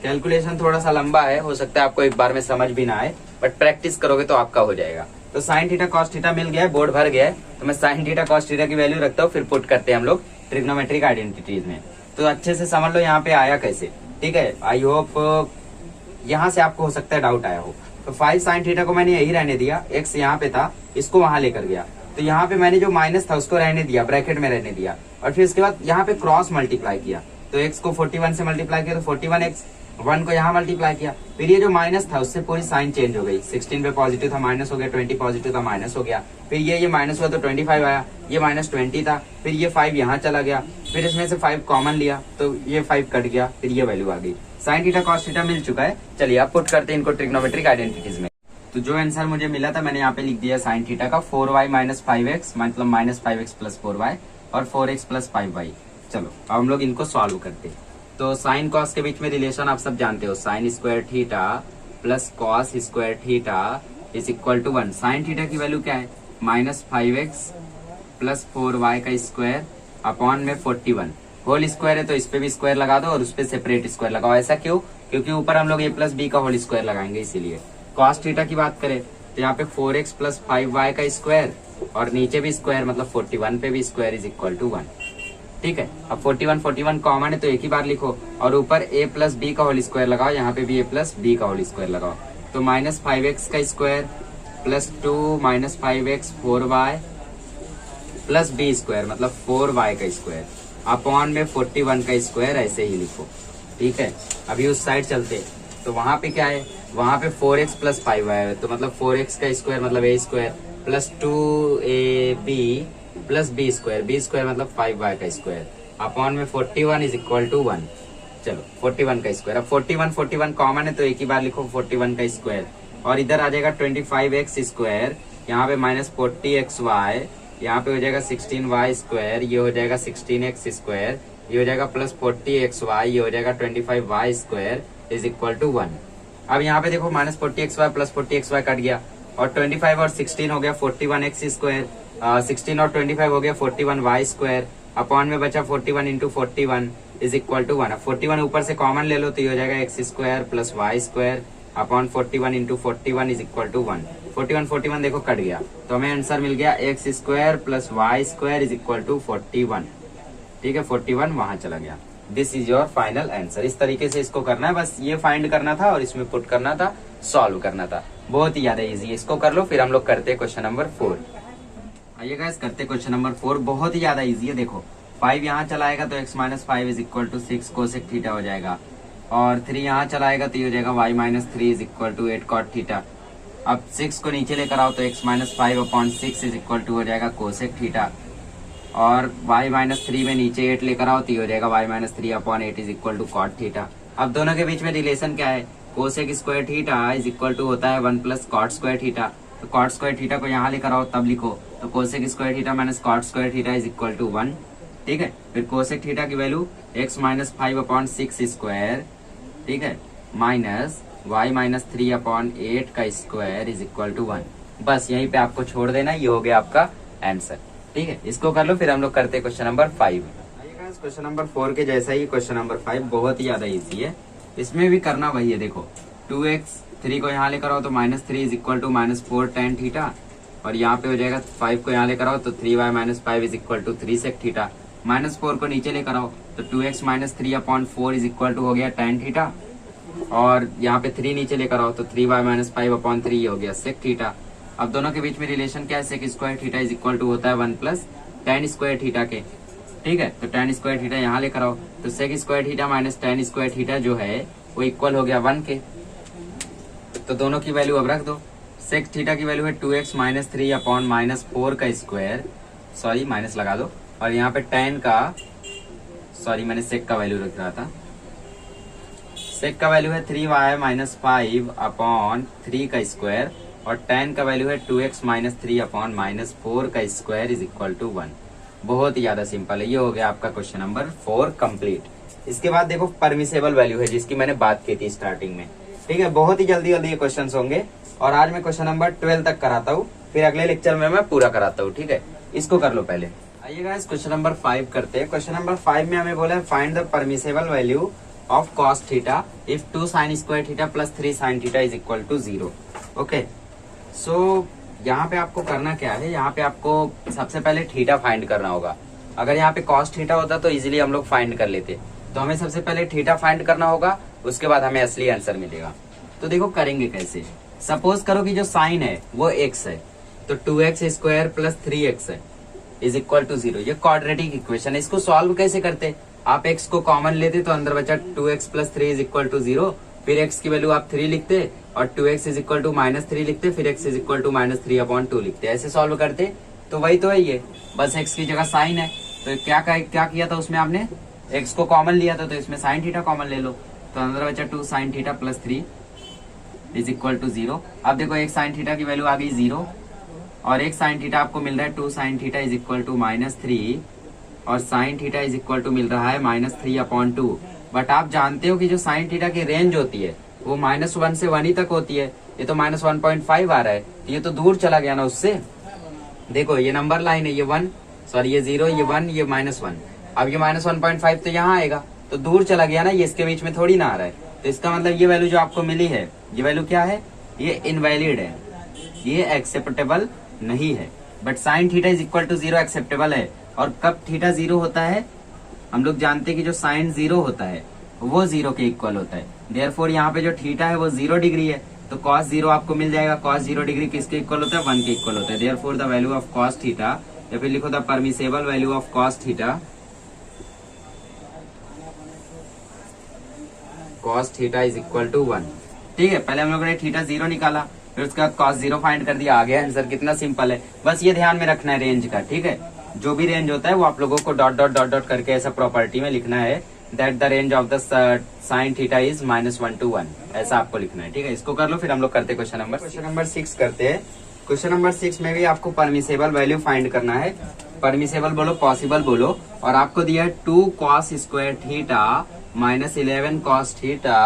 A: Calculation थोड़ा सा लंबा है, हो सकता है आपको एक बार में समझ भी ना आए, बट प्रैक्टिस करोगे तो आपका हो जाएगा। तो साइन थीटा कॉस थीटा मिल गया है, बोर्ड भर गया है, तो मैं साइन थीटा कॉस थीटा की वैल्यू रखता हूँ, फिर पुट करते हैं हम लोग ट्रिग्नोमेट्रिक आइडेंटिटीज में। तो अच्छे से समझ लो यहाँ पे आया कैसे, ठीक है। आई होप यहाँ से आपको हो सकता है डाउट आया हो। तो 5 साइन थीटा को मैंने यही रहने दिया, x यहाँ पे था, इसको वहां लेकर गया, तो यहाँ पे मैंने जो माइनस था उसको रहने दिया, ब्रैकेट में रहने दिया, और फिर उसके बाद यहाँ पे क्रॉस मल्टीप्लाई किया, तो x को 41 से मल्टीप्लाई किया तो 41x, 1 को यहाँ मल्टीप्लाई किया, फिर ये जो माइनस था उससे पूरी साइन चेंज हो गई, 16 पे पॉजिटिव था माइनस हो गया, 20 पॉजिटिव था माइनस हो गया, फिर ये माइनस हुआ तो 25 आया, ये माइनस 20 था, फिर ये 5 यहाँ चला गया, फिर इसमें से 5 कॉमन लिया तो ये 5 कट गया, फिर ये वैल्यू आ गई। साइन थीटा कॉस थीटा मिल चुका है। चलिए आप पुट करते हैं इनको ट्रिग्नोमेट्रिक आइडेंटिटीज में। 5 sine theta is equal to 41x minus 4y upon 41 plus 5 sine theta is equal to x। 5 sine theta cos theta मिल चुका है, चलिए आप पुट करते हैं इनको ट्रिग्नोमेट्रिक आइडेंटिटीज में। तो जो आंसर मुझे मिला था मैंने यहाँ पे लिख दिया साइन थीटा का 4y माइनस 5x, मतलब माइनस 5x प्लस 4y और 4x प्लस 5y। चलो अब हम लोग इनको सॉल्व करते हैं। तो साइन कॉस के बीच में रिलेशन आप सब जानते हो, sine square theta plus cos square theta is equal to 1। Sine theta की वैल्यू क्या है, माइनस 5x प्लस 4y का स्क्वायर अपॉन में 41। होल स्क्वायर है तो इस पे भी स्क्वायर लगा दो और उस पे सेपरेट स्क्वायर लगाओ। ऐसा क्यों, क्योंकि ऊपर हम लोग a प्लस बी का होल स्क्वायर लगाएंगे इसीलिए। कॉस थीटा की बात करें तो यहाँ पे 4x प्लस 5y का स्क्वायर और नीचे भी स्क्वायर, मतलब 41 पे भी स्क्वायर इज इक्वल टू 1। ठीक है, अब 41 कॉमन है तो एक ही बार लिखो और ऊपर a प्लस बी का होल स्क्वायर लगाओ, यहाँ पे भी a प्लस बी का होल स्क्वायर लगाओ। तो माइनस 5x का square plus 2 minus 5x 4y plus b square, मतलब 4y का स्क्वायर अपॉन में 41 का स्क्वायर, ऐसे ही लिखो। ठीक है, अभी उस साइड चलते तो वहां पे क्या है, वहां पे 4x प्लस 5y है तो मतलब 4x का स्क्वायर मतलब a square plus 2ab plus b square मतलब 5y का स्क्वायर अपॉन में 41 इज इक्वल टू 1। चलो 41 का स्क्वायर, अब 41 कॉमन है तो एक ही बार लिखो 41 का स्क्वायर और इधर आ जाएगा 25x स्क्वायर, यहाँ पे माइनस 40xy, यहाँ पे हो जाएगा 16y स्क्वायर, ये हो जाएगा 16x स्क्वायर, ये हो जाएगा प्लस 40xy, ये हो जाएगा 25y square is equal to 1। अब यहाँ पे देखो minus 40xy plus 40xy cut गया और 25 और 16 हो गया 41x स्क्वायर, 16 और 25 हो गया 41y स्क्वायर अपॉन में बचा 41 इंटू 41 इज इक्वल टू 1। अब 41 ऊपर से कॉमन ले लो तो ये हो जाएगा x square plus y square upon 41 into 41 is equal to 1। 41 देखो कट गया तो हमें आंसर मिल गया x square plus y square is equal to 41। ठीक है, 41 वहां चला गया। This is your final answer. इस तरीके से इसको करना है, बस ये फाइंड करना था और इसमें पुट करना था, सॉल्व करना था। बहुत ही ज्यादा इजी है, इसको कर लो फिर हम लोग करते हैं क्वेश्चन नंबर 4। आइए गाइस करते हैं क्वेश्चन नंबर 4। बहुत ही ज्यादा इजी है। देखो 5 यहाँ चलाएगा तो x minus 5 is equal to 6 cosec theta हो जाएगा और 3 यहाँ चलाएगा तो ये हो जाएगा y minus 3 is equal to 8 cot theta. अब 6 को नीचे लेकर आओ तो x minus 5 upon 6 is equal to हो जाएगा कोसेक थीटा और y माइनस 3 में नीचे 8 लेकर आओ तो ये हो जाएगा y minus 3 upon 8 is equal to cot theta. अब दोनों के बीच में रिलेशन क्या है, cosec square theta is equal to होता है 1 प्लस कॉट स्क्वायर थीटा। तो कॉट स्क्वायर थीटा को यहाँ लेकर आओ तब लिखो तो cosec square theta minus cot square theta is equal to 1। ठीक है, फिर कोसेक थीटा की value x minus 5 upon 6 square, ठीक है, माइनस y माइनस 3 अपॉन 8 का स्क्वायर इज इक्वल टू 1। बस यहीं पे आपको छोड़ देना, ये हो गया आपका आंसर। ठीक है, इसको कर लो फिर हम लोग करते हैं क्वेश्चन नंबर 5। क्वेश्चन नंबर 4 के जैसा ही क्वेश्चन नंबर 5 बहुत ही ज्यादा इजी है, इसमें भी करना वही है। देखो 2x 3 को यहाँ लेकर आओ तो minus 3 is equal to minus 4 tan theta और यहाँ पे हो जाएगा 5 को यहाँ लेकर आओ तो 3y minus 5 is equal to 3 sec theta. Minus 4 को नीचे लेकर आओ तो 2x minus 3 upon 4 is equal to हो गया टेन थीटा और यहाँ पे 3 नीचे लेकर आओ तो 3y माइनस 5 अपॉन 3 हो गया सेक थीटा। अब दोनों के बीच में रिलेशन क्या है, sec square theta is equal to होता है 1 प्लस टेन स्क्वायर थीटा के। ठीक है, तो टेन स्क्वायर थीटा यहाँ लेकर आओ तो sec square theta minus tan square theta जो है वो इक्वल हो गया 1 के। तो दोनों की वैल्यू अब रख दो। सेक थीटा की वैल्यू है 2x माइनस 3 अपॉन माइनस 4 का स्क्वायर, सॉरी माइनस लगा दो, और यहाँ पे टेन का, सॉरी मैंने सेक का वैल्यू रख रहा था, सेक का वैल्यू है 3y माइनस 5 अपॉन 3 का स्क्वायर और टेन का वैल्यू है 2x माइनस 3 अपॉन माइनस 4 का स्क्वायर इज इक्वल टू 1। बहुत ही ज्यादा सिंपल है। ये हो गया आपका क्वेश्चन नंबर 4 कंप्लीट। इसके बाद देखो परमिसेबल वैल्यू है जिसकी मैंने बात की थी स्टार्टिंग में। ठीक है, बहुत ही जल्दी जल्दी ये क्वेश्चन होंगे और आज मैं क्वेश्चन नंबर 12 तक कराता हूँ, फिर अगले लेक्चर में मैं पूरा कराता हूँ। ठीक है, इसको कर लो पहले। आइए गाइस क्वेश्चन नंबर 5 करते हैं। क्वेश्चन नंबर 5 में हमें बोला है find the permissible value of cos theta if 2 sine square theta plus 3 sine theta is equal to 0। Okay, so यहाँ पे आपको करना क्या है, यहाँ पे आपको सबसे पहले थीटा फाइंड करना होगा। अगर यहाँ पे कॉस थीटा होता तो इजीली हम लोग फाइंड कर लेते, तो हमें सबसे पहले थीटा फाइंड करना होगा, उसके बाद हमें असली आंसर मिलेगा। तो देखो करेंगे कैसे। सपोज करो कि जो साइन है वो x है तो 2x स्क्वायर प्लस 3x है इज इक्वल टू 0। ये क्वाड्रेटिक इक्वेशन है। इसको सॉल्व कैसे करते, आप x को कॉमन लेते तो अंदर बचा 2x plus 3 is equal to 0, फिर x की वैल्यू आप 3 लिखते और 2x is equal to minus 3 लिखते, फिर x is equal to minus 3 upon 2 लिखते, ऐसे सॉल्व करते। तो वही तो है ये, बस x की जगह साइन है तो क्या किया था उसमें आपने x को कॉमन लिया था तो इसमें साइन थीटा कॉमन ले लो, तो अंदर बचा 2 sine theta plus 3 is equal to 0। अब देखो एक साइन थीटा की वैल्यू आ गई 0 और एक साइन थीटा आपको मिल रहा है 2 sine theta is equal to -3 और sine theta is equal to मिल रहा है -3/2। बट आप जानते हो कि जो साइन थीटा की रेंज होती है वो -1 से 1 ही तक होती है। ये तो -1.5 आ रहा है, तो ये तो दूर चला गया ना उससे। देखो ये नंबर लाइन है, ये 1 सॉरी ये 0 ये 1 ये -1। अब ये -1.5 तो यहाँ आएगा, तो दूर चला गया ना, ये इसके बीच में थोड़ी ना आ रहा है। तो इसका मतलब ये वैल्यू जो आपको मिली है, ये वैल्यू क्या है, ये इनवैलिड है, ये एक्सेप्टेबल नहीं है। But sine theta is equal to 0 acceptable है। और कब थीटा 0 होता है, हम लोग जानते हैं कि जो साइन 0 होता है वो 0 के इक्वल होता है। देयरफॉर यहाँ पे जो थीटा है वो 0 डिग्री है, तो cos 0 आपको मिल जाएगा। cos 0 डिग्री किसके इक्वल होता है, 1 के इक्वल होता है। Therefore the value of cos theta, या फिर लिखो the permissible value of cos theta, cos theta is equal to 1। ठीक है, पहले हम लोगों ने थीटा 0 निकाला, फिर उसके बाद cos 0 फाइंड कर दिया, आ गया आंसर। कितना सिंपल है, बस ये ध्यान में रखना है रेंज का। ठीक है, जो भी रेंज होता है वो आप लोगों co dot dot dot dot करके ऐसा प्रॉपर्टी में लिखना है that the range of the sign theta is -1 to 1, ऐसा आपको लिखना है। ठीक है, इसको कर लो, फिर हम लोग करते हैं क्वेश्चन नंबर 6 करते हैं। क्वेश्चन नंबर 6 में भी आपको परमिसेबल वैल्यू फाइंड करना है। परमिसेबल बोलो, पॉसिबल बोलो, और आपको दिया है 2 cos square theta -11 cos theta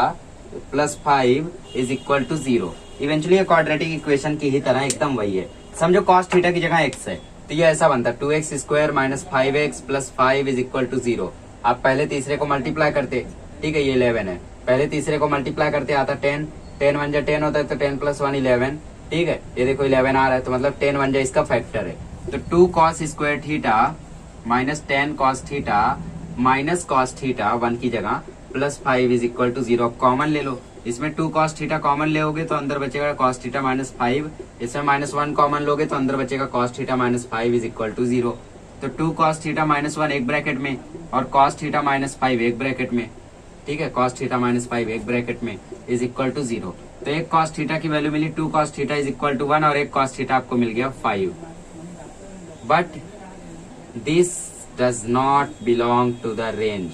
A: plus 5 is equal to 0। Eventually ये क्वाड्रेटिक इक्वेशन की ही तरह एकदम वही है। समझो cos थीटा की जगह x है, तो ये ऐसा बनता है 2x square -5x plus 5 is equal to 0। आप पहले तीसरे को मल्टीप्लाई करते, ठीक है, ये 11 है, पहले तीसरे को मल्टीप्लाई करते आता 10, 10 1 जा 10 होता है, तो 10 + 1 11। ठीक है, ये देखो 11 आ रहा है, तो मतलब 10 1 जा इसका फैक्टर है। तो 2 cos square theta -10 cos theta minus cos theta 1 की जगह plus 5 is equal to 0। Common ले लो, इसमें 2 cos थीटा कॉमन लोगे तो अंदर बचेगा cos थीटा -5, इसमें -1 कॉमन लोगे तो अंदर बचेगा cos theta -5 is equal to 0। तो 2 cos थीटा -1 एक ब्रैकेट में और cos थीटा -5 एक ब्रैकेट में। ठीक है, cos थीटा -5 एक ब्रैकेट में इज इक्वल टू 0। तो एक cos थीटा की वैल्यू मिली 2 cos theta is equal to 1 और एक cos थीटा आपको मिल गया 5। But this does not belong to the range.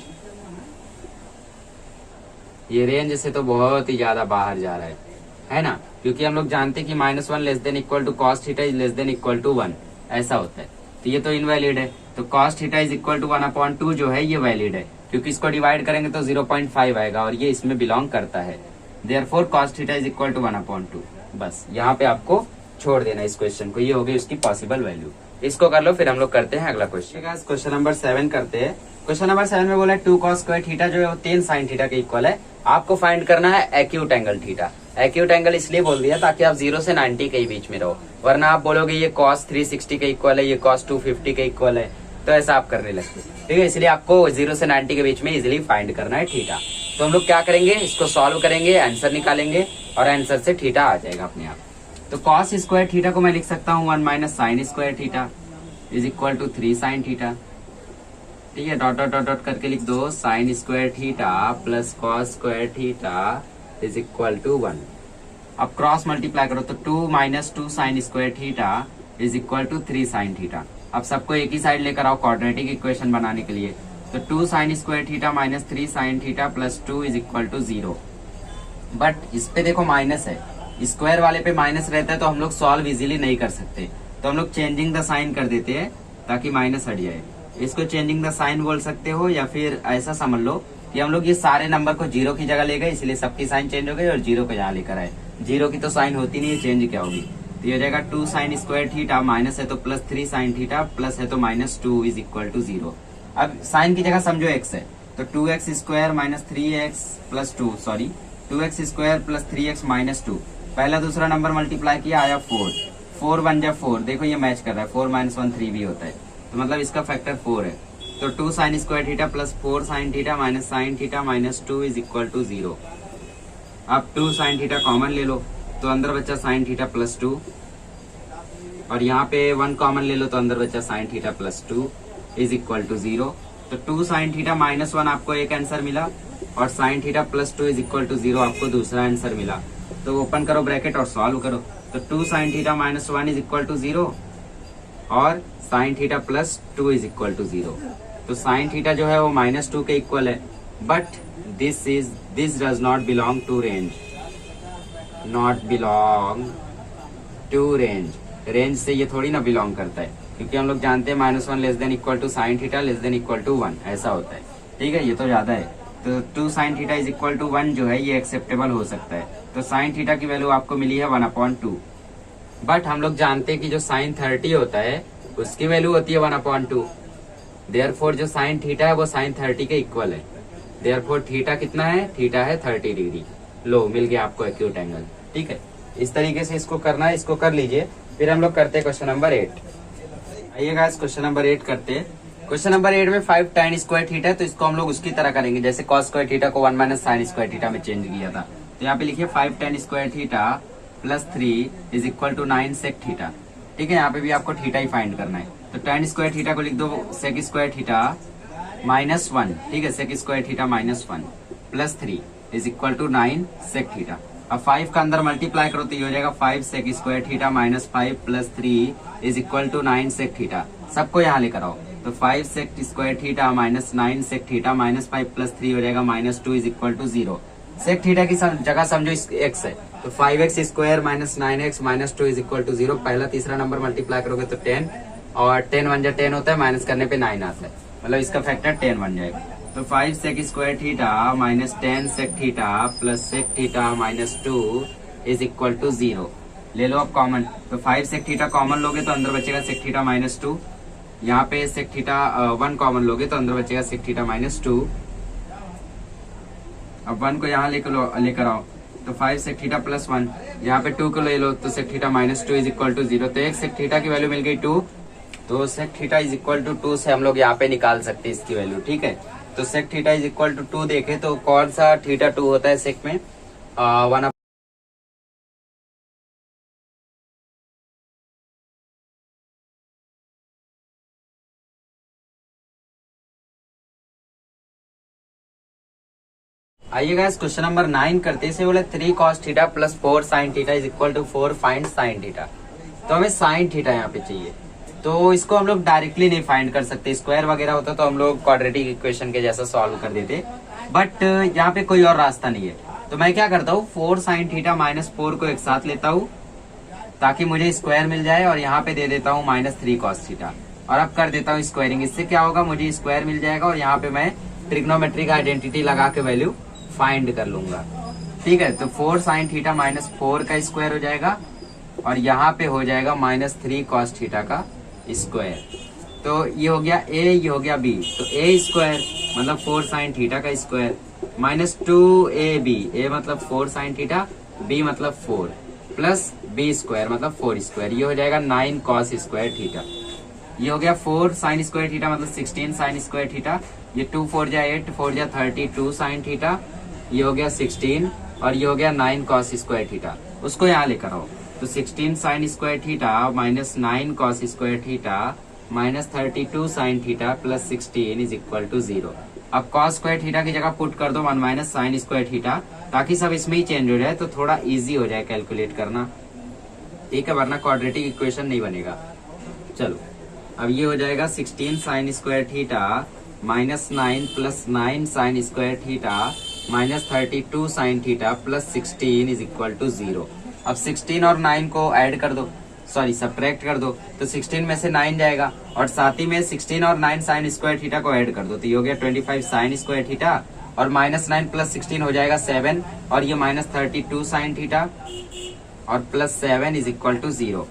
A: ये रेंज से तो बहुत ही ज्यादा बाहर जा रहा है ना, क्योंकि हम लोग जानते हैं कि -1 less than equal to cos theta is less than equal to 1, ऐसा होता है। तो ये तो इनवैलिड है। तो cos theta is equal to 1/2 जो है ये वैलिड है, क्योंकि इसको डिवाइड करेंगे तो 0.5 आएगा और ये इसमें बिलोंग करता है। Therefore cos theta is equal to 1/2। बस यहाँ पे आपको छोड़ देना इस क्वेश्चन को, ये हो गई उसकी पॉसिबल वैल्यू। इसको कर लो, फिर हम लोग करते हैं अगला क्वेश्चन। क्वेश्चन नंबर 7 करते हैं। क्वेश्चन नंबर 7 में बोला है 2 cos स्क्वायर थीटा जो है वो 10 sin थीटा के इक्वल है। आपको फाइंड करना है acute angle theta. Acute angle इसलिए बोल दिया ताकि आप 0 से 90 के बीच में रहो, वरना आप बोलोगे ये cos 360 के इक्वल है, ये cos 250 के इक्वल है, तो ऐसा आप करने लगते। ठीक है, इसलिए आपको 0 से 90 के बीच में इजिली फाइंड करना है थीटा। तो हम लोग क्या करेंगे, इसको सॉल्व करेंगे, आंसर निकालेंगे और आंसर से थीटा आ जाएगा अपने आप। तो cos स्क्वायर थीटा को मैं लिख सकता हूँ 1 - sin square theta is equal to 3 sin theta. ठीक है, डॉट डॉट डॉट डॉट करके लिख दो sin square theta plus cos square theta is equal to 1। अब क्रॉस मल्टीप्लाई करो तो 2 - 2 sin square theta is equal to 3 sin theta. अब सबको एक ही साइड लेकर आओ क्वाड्रेटिक इक्वेशन बनाने के लिए। तो 2 sin square theta minus 3 sin theta plus 2 is equal to 0। But इस पे देखो माइनस है, स्क्वायर वाले पे माइनस रहता है तो हम लोग सॉल्व इजीली नहीं कर सकते, तो हम लोग चेंजिंग द साइन कर देते हैं ताकि माइनस हट जाए। इसको चेंजिंग द साइन बोल सकते हो, या फिर ऐसा समझ लो कि हम लोग ये सारे नंबर को 0 की जगह ले गए, इसलिए सबकी साइन चेंज हो गई और 0 को यहाँ लेकर आए। 0 की तो साइन होती नहीं है, चेंज क्या होगी, तो ये हो जाएगा 2 sin स्क्वायर थीटा माइनस है तो प्लस 3 sin थीटा प्लस है तो -2 इज इक्वल टू 0। अब साइन की जगह समझो x है, तो 2x square minus 3x plus 2 sorry 2x square plus 3x minus 2। पहला दूसरा नंबर मल्टीप्लाई किया आया 4, 4 1 जा 4, देखो ये मैच कर रहा है, 4 - 1 3 भी होता है, तो मतलब इसका फैक्टर 4 है। तो 2 sin square theta plus 4 sin theta minus sin theta minus 2 is equal to 0। अब 2 sin थीटा कॉमन ले लो तो अंदर बच्चा sin थीटा प्लस 2, और यहाँ पे 1 कॉमन ले लो तो अंदर बच्चा sin theta plus 2 is equal to 0। तो 2 sin थीटा माइनस 1 आपको एक आंसर मिला और sin theta plus 2 is equal to 0 आपको दूसरा आंसर मिला। तो ओपन करो ब्रैकेट और सॉल्व करो। तो 2 sin theta minus 1 is equal to 0 और sin theta plus 2 is equal to 0। तो sin थीटा जो है वो -2 के इक्वल है, but this does not belong to range. Not belong to range. Range से ये थोड़ी ना बिलोंग करता है, क्योंकि हम लोग जानते हैं -1 less than equal to sine theta less than equal to 1 ऐसा होता है। ठीक है, ये तो ज्यादा है। तो 2 sine theta is equal to 1 जो है ये एक्सेप्टेबल हो सकता है। तो साइन थीटा की वैल्यू आपको मिली है 1/2। बट हम लोग जानते हैं कि जो साइन 30 होता है उसकी वैल्यू होती है 1/2। देयरफॉर जो साइन थीटा है वो साइन 30 के इक्वल है। देयरफॉर थीटा कितना है? थीटा है 30 डिग्री। लो, मिल गया आपको एक्यूट एंगल। ठीक है, इस तरीके से इसको करना है, इसको कर लीजिए। फिर हम लोग करते हैं क्वेश्चन नंबर 8। आइए गाइस, क्वेश्चन नंबर 8 करते हैं। क्वेश्चन नंबर 8 में 5 tan स्क्वायर थीटा है, तो इसको हम लोग उसकी तरह करेंगे जैसे cos स्क्वायर थीटा को 1 माइनस साइन स्क्वायर थीटा में चेंज किया था। तो यहाँ पे लिखिए 5 tan square theta plus 3 is equal to 9 sec theta. ठीक है, यहाँ पे भी आपको थीटा ही फाइंड करना है। तो tan स्क्वायर थीटा को लिख दो सेक स्क्वायर थीटा -1। ठीक है, sec square theta -1 plus 3 is equal to 9 sec theta. अब 5 का अंदर मल्टीप्लाई करो तो ये हो जाएगा 5 sec square theta -5 plus 3 is equal to 9 sec theta. सबको यहाँ लेकर आओ। तो 5 sec square theta -9 sec theta -5 plus 3 हो जाएगा -2 is equal to 0। Sec theta की जगह समझो x है, तो 5x square -9x -2 is equal to 0। पहला तीसरा नंबर मल्टीप्लाई करोगे तो 10, और 10 1 जा 10 होता है, माइनस करने पे 9 आता है, मतलब इसका फैक्टर 10 बन जाएगा। तो 5 sec square theta -10 sec theta plus sec theta -2 is equal to 0। ले लो अब कॉमन। तो 5 सेक थीटा कॉमन लोगे तो अंदर बचेगा सेक थीटा -2। यहाँ पे सेक थीटा 1 कॉमन लोगे तो अंदर बचेगा सेक थीटा -2। अब 1 को यहाँ लेकर आओ तो 5 सेक थीटा प्लस 1, यहाँ पे 2 को ले लो तो sec theta -2 is equal to 0। तो एक सेक थीटा की वैल्यू मिल गई 2। तो sec theta is equal to 2 से हम लोग यहाँ पे निकाल सकते हैं इसकी वैल्यू। ठीक है, तो sec theta is equal to 2 देखे तो कौन सा थीटा 2 होता है सेक में? 1। आइए गाइस, क्वेश्चन नंबर 9 करते हैं। बोले 3 cos theta plus 4 sin theta is equal to 4 find sin theta. तो हमें sin थीटा यहाँ पे चाहिए, तो इसको हम लोग डायरेक्टली नहीं फाइंड कर सकते। स्क्वायर वगैरह होता तो हम लोग क्वाड्रेटिक इक्वेशन के जैसा सॉल्व कर देते, बट यहाँ पे कोई और रास्ता नहीं है। तो मैं क्या करता हूँ, 4 sin थीटा -4 को एक साथ लेता हूँ ताकि मुझे स्क्वायर मिल जाए, और यहाँ पे दे देता हूँ -3 cos थीटा, और अब कर देता हूँ स्क्वायरिंग। इससे क्या होगा, मुझे स्क्वायर मिल जाएगा, और यहाँ पे मैं ट्रिग्नोमेट्रिक आइडेंटिटी लगा के वैल्यू फाइंड कर लूंगा। ठीक है, तो 4 sin थीटा -4 का स्क्वायर हो जाएगा, और यहाँ पे हो जाएगा -3 cos थीटा का स्क्वायर। तो ये हो गया a, ये हो गया b। तो a स्क्वायर मतलब 4 sin थीटा का स्क्वायर -2ab, a मतलब 4 sin थीटा, b मतलब 4 प्लस b स्क्वायर मतलब 4 स्क्वायर, ये हो जाएगा 9 cos स्क्वायर थीटा। ये हो गया 4 sin स्क्वायर थीटा मतलब 16 sin स्क्वायर थीटा। ये 2 4 जा 8, 4 जा 32 sin थीटा, ये हो गया 16, और ये हो गया 9 cos स्क्वायर थीटा। उसको यहाँ लेकर आओ तो 16 sin square theta -9 cos square theta -32 sin theta plus 16 is equal to 0। अब cos स्क्वायर थीटा की जगह पुट कर दो 1 माइनस sin स्क्वायर थीटा, ताकि सब इसमें ही चेंज हो जाए, तो थोड़ा इजी हो जाए कैलकुलेट करना। ठीक है, वरना क्वाड्रेटिक इक्वेशन नहीं बनेगा। चलो, अब ये हो जाएगा 16 sin square theta -9 plus 9 sin square theta -32 sin theta plus 16 is equal to 0। अब 16 और 9 को ऐड कर दो, सॉरी सब्ट्रैक्ट कर दो, तो 16 में से 9 जाएगा, और साथ ही में 16 और 9 sin स्क्वायर थीटा को ऐड कर दो, तो ये हो गया 25 sin स्क्वायर थीटा, और -9 प्लस 16 हो जाएगा 7, और ये -32 sin थीटा और प्लस 7 इज इक्वल टू 0।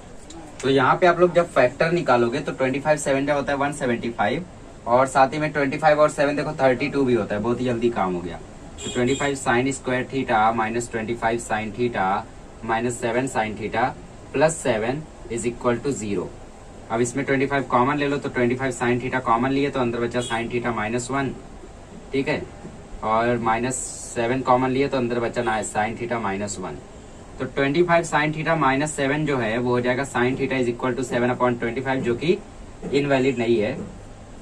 A: तो यहाँ पे आप लोग जब फैक्टर निकालोगे तो 25 7 जा होता है 175, और साथ ही में 25 और 7 देखो 32 भी होता है, बहुत ही जल्दी काम हो गया। तो 25 sin square theta -25 sin theta -7 sin theta plus 7 is equal to 0। अब इसमें 25 कॉमन ले लो, तो 25 sin थीटा कॉमन लिए तो अंदर बचा sin थीटा -1। ठीक है, और -7 कॉमन लिए तो अंदर बचा ना sin थीटा -1। तो 25 sin थीटा -7 जो है वो हो जाएगा sin theta is equal to 7/25, जो कि इनवैलिड नहीं है,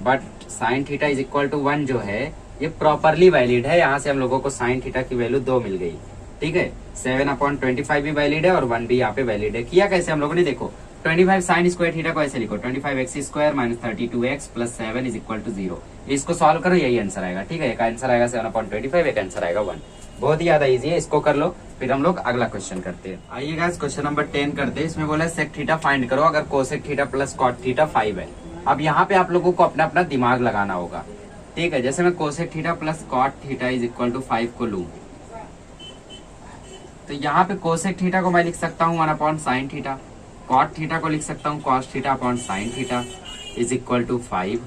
A: but sin theta is equal to 1 जो है ये प्रॉपरली वैलिड है। यहाँ से हम लोगों को sin थीटा की वैल्यू 2 मिल गई। ठीक है, 7/25 भी वैलिड है और 1 भी यहाँ पे वैलिड है। किया कैसे हम लोगों ने, देखो 25 sin स्क्वायर थीटा को ऐसे लिखो 25x square -32x plus 7 is equal to 0। इसको सॉल्व करो, यही आंसर आएगा। ठीक है, एक आंसर आएगा 7/25, एक आंसर आएगा 1। बहुत ही ज्यादा इजी है, इसको कर लो। फिर हम लोग अगला क्वेश्चन करते हैं। आइए गाइस क्वेश्चन नंबर 10 करते हैं। इसमें बोला है सेक थीटा फाइंड करो अगर cosec theta plus cot theta 5 है। अब यहाँ पे आप लोगों को अपना अपना दिमाग लगाना होगा, ठीक है। जैसे मैं cosec theta plus cot theta is equal to 5 को लूं, तो यहाँ पे कोसेक थीटा को मैं लिख सकता हूँ 1 upon sine theta, cot theta को लिख सकता हूँ cos theta upon sine theta is equal to 5,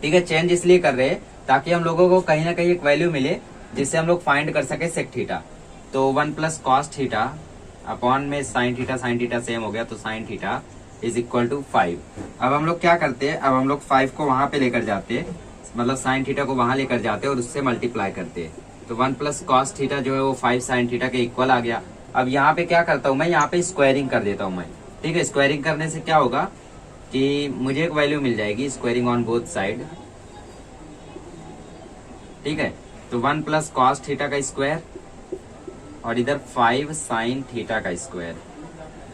A: ठीक है। चेंज इसलिए कर रहे हैं ताकि हम लोगों को कहीं ना कहीं एक वैल्यू मिले जिससे हम लोग फाइंड कर सके सेक थीटा। तो 1 प्लस कॉस थीटा अपॉन में साइन थीटा सेम हो गया, तो sine theta is equal to 5। अब हम लोग क्या करते हैं, अब हम लोग 5 को वहां पे लेकर जाते हैं, मतलब साइन थीटा को वहां लेकर जाते हैं और उससे मल्टीप्लाई करते हैं। तो 1 प्लस कॉस थीटा जो है वो 5 साइन थीटा के इक्वल आ गया। अब यहाँ पे क्या करता हूँ मैं, यहाँ पे स्क्वायरिंग कर देता हूँ मैं, ठीक है। स्क्वायरिंग करने से क्या होगा कि मुझे एक वैल्यू मिल जाएगी, स्क्वायरिंग ऑन बोथ साइड, ठीक है। तो 1 प्लस कॉस थीटा का स्क्वायर और इधर 5 साइन थीटा का स्क्वायर।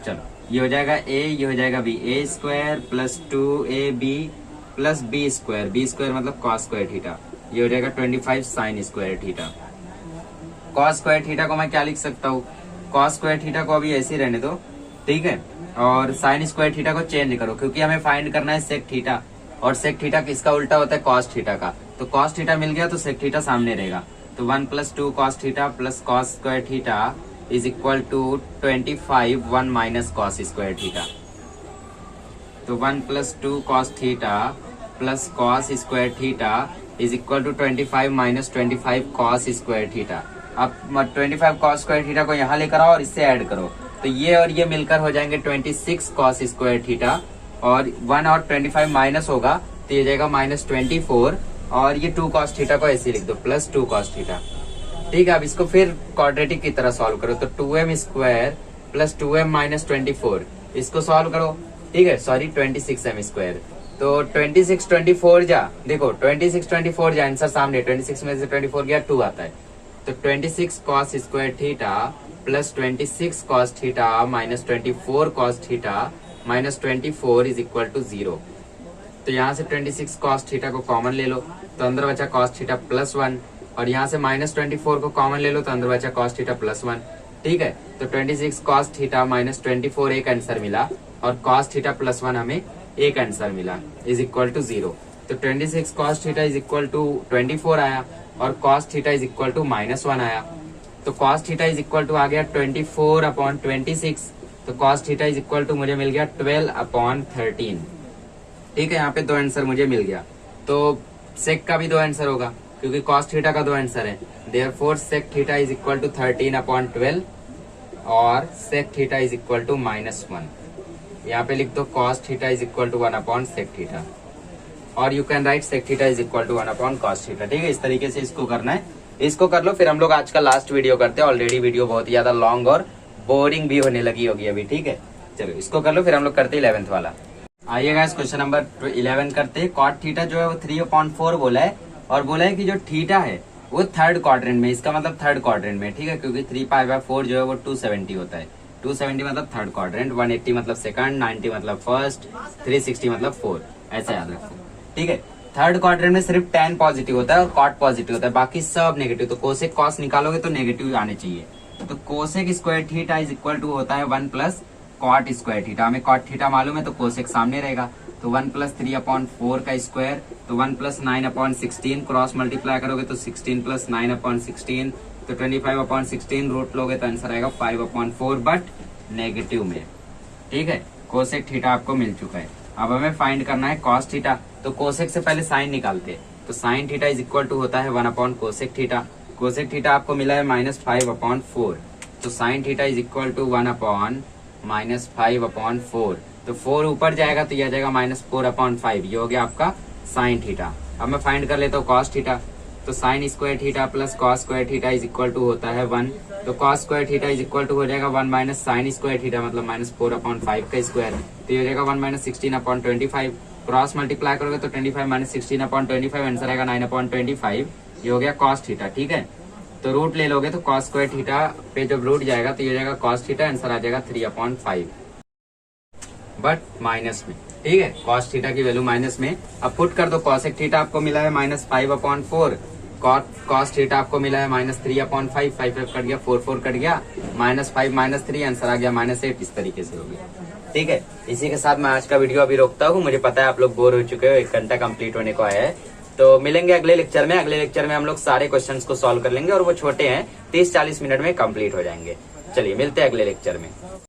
A: चलो ये हो जाएगा a, ये हो जाएगा b, a square plus 2ab plus b square मतलब कॉस स्क्वायर थीटा, ये हो जाएगा 25 sign square theta. Cos square theta को मैं क्या लिख सकता हूँ, कॉस स्क्वायर थीटा को अभी ऐसे ही रहने दो, ठीक है। और साइन स्क्वायर थीटा को चेंज करो क्योंकि हमें फाइंड करना है सेक थीटा, और सेक थीटा किसका उल्टा होता है, कॉस थीटा का। तो कॉस थीटा मिल गया तो सेक थीटा सामने रहेगा। तो 1 plus 2 cos theta plus cos square theta is equal to 25 1 minus cos square theta. तो 1 plus 2 cos theta plus cos square theta is equal to 25 minus 25 cos square theta. अब 25 cos square theta को यहाँ लेकर आओ और इससे add करो, तो ये और ये मिलकर हो जाएंगे 26 कॉस स्क्वायर थीटा, और 1 और 25 माइनस होगा तो ये जाएगा माइनस 24, और ये 2 कॉस थीटा को ऐसे लिख दो प्लस 2 कॉस थीटा, ठीक है। अब इसको फिर क्वाड्रेटिक की तरह सॉल्व करो, तो 2m square plus 2m minus 24, इसको सॉल्व करो, ठीक है। सॉरी 26m स्क्वायर, तो 26 24 जा, देखो 26 24 जा, आंसर सामने, 26 में से 24 गया 2 आता है। तो 26 cos square theta plus 26 cos theta minus 24 cos theta minus 24 is equal to 0। तो यहाँ से 26 कॉस थीटा को कॉमन ले लो, तो अंदर बचा कॉस थीटा प्लस 1, और यहाँ से माइनस 24 को कॉमन ले लो तो अंदर बचा कॉस थीटा प्लस 1, ठीक है। तो 26 कॉस थीटा माइनस 24 एक आंसर मिला, और कॉस थीटा प्लस 1 हमें एक आंसर मिला, इज इक्वल टू 0। तो 26 cos theta is equal to 24 आया, और cos theta is equal to minus 1 आया। तो cos theta is equal to आ गया 24 अपॉन 26, तो cos theta is equal to मुझे मिल गया 12 अपॉन 13, ठीक है। यहाँ पे 2 आंसर मुझे मिल गया। तो सेक का भी 2 आंसर होगा क्योंकि कॉस थीटा का 2 आंसर है, therefore sec theta is equal to 13 upon 12 और sec theta is equal to minus 1। यहाँ पे लिख दो cos theta is equal to 1 upon sec theta, और you can write sec theta is equal to 1 upon cos theta, ठीक है। इस तरीके से इसको करना है, इसको कर लो, फिर हम लोग आज का लास्ट वीडियो करते हैं। ऑलरेडी वीडियो बहुत ज्यादा लॉन्ग और बोरिंग भी होने लगी होगी अभी, ठीक है। चलो इसको कर लो, फिर हम लोग करते हैं 11th वाला। आइएगा इस क्वेश्चन नंबर 11 करते हैं। कॉट थीटा जो है वो 3/4 बोला है, और बोला है कि जो थीटा है वो थर्ड क्वाड्रेंट में, इसका मतलब थर्ड क्वाड्रेंट में, ठीक है। क्योंकि 3π/4 जो है वो 270 होता है, 270 मतलब थर्ड क्वाड्रेंट, 180 मतलब सेकंड, 90 मतलब फर्स्ट, 360 मतलब फोर्थ, ऐसा याद रखो, ठीक है। थर्ड क्वाड्रेंट में सिर्फ tan पॉजिटिव होता है और कॉट पॉजिटिव होता है, बाकी सब नेगेटिव। तो कोसेक कॉस निकालोगे तो नेगेटिव आने चाहिए। तो cosec square theta is equal to होता है 1 प्लस कॉट स्क्वायर थीटा। हमें कॉट थीटा मालूम है तो कोसेक सामने रहेगा, तो 1 प्लस 3/4 का स्क्वायर, तो 1 प्लस 9/16, क्रॉस मल्टीप्लाई करोगे तो 16 प्लस 9/16, तो 25/16 रूट लोगे तो आंसर आएगा 5/4 बट नेगेटिव में, ठीक है। कोसेक थीटा आपको मिल चुका है। अब हमें फाइंड करना है कॉस थीटा, तो कोसेक से पहले साइन निकालते, तो sine theta is equal to होता है 1 upon cosec theta. Cosec theta आपको मिला है -5/4, तो sine theta is equal to 1 upon -5/4, तो 4 ऊपर जाएगा तो यह जाएगा -4/5, ये हो गया आपका साइन थीटा। अब मैं फाइंड कर लेता हूँ कॉस थीटा, तो sine square theta plus cos square theta is equal to होता है 1, तो cos square theta is equal to हो जाएगा 1 माइनस साइन स्क्वायर थीटा मतलब -4/5 का स्क्वायर, तो ये हो जाएगा 1 माइनस 16/25, क्रॉस मल्टीप्लाई करोगे तो 25 माइनस 16/25 आंसर आएगा 9/25, ये हो गया कॉस थीटा, ठीक है। तो रूट ले लोगे तो कॉस स्क्वायर थीटा पे जब रूट जाएगा तो ये जाएगा कॉस थीटा, आंसर आ जाएगा 3/5 बट माइनस में, ठीक है। कॉस थीटा की वैल्यू माइनस में। अब पुट कर दो, कॉसेक थीटा आपको मिला है -5/4 कॉस थीटा आपको मिला है -3/5, 5 कट गया, 4 कट गया, -5 -3 आंसर आ गया -8। इस तरीके से हो गया। ठीक है, इसी के साथ मैं आज का वीडियो अभी रोकता हूँ। मुझे पता है आप लोग बोर हो चुके हो, 1 घंटा कंप्लीट होने को आया है। तो मिलेंगे अगले लेक्चर में। अगले लेक्चर में हम लोग सारे क्वेश्चंस को सॉल्व कर लेंगे और वो छोटे हैं, 30-40 मिनट में कंप्लीट हो जाएंगे। चलिए मिलते हैं अगले लेक्चर में।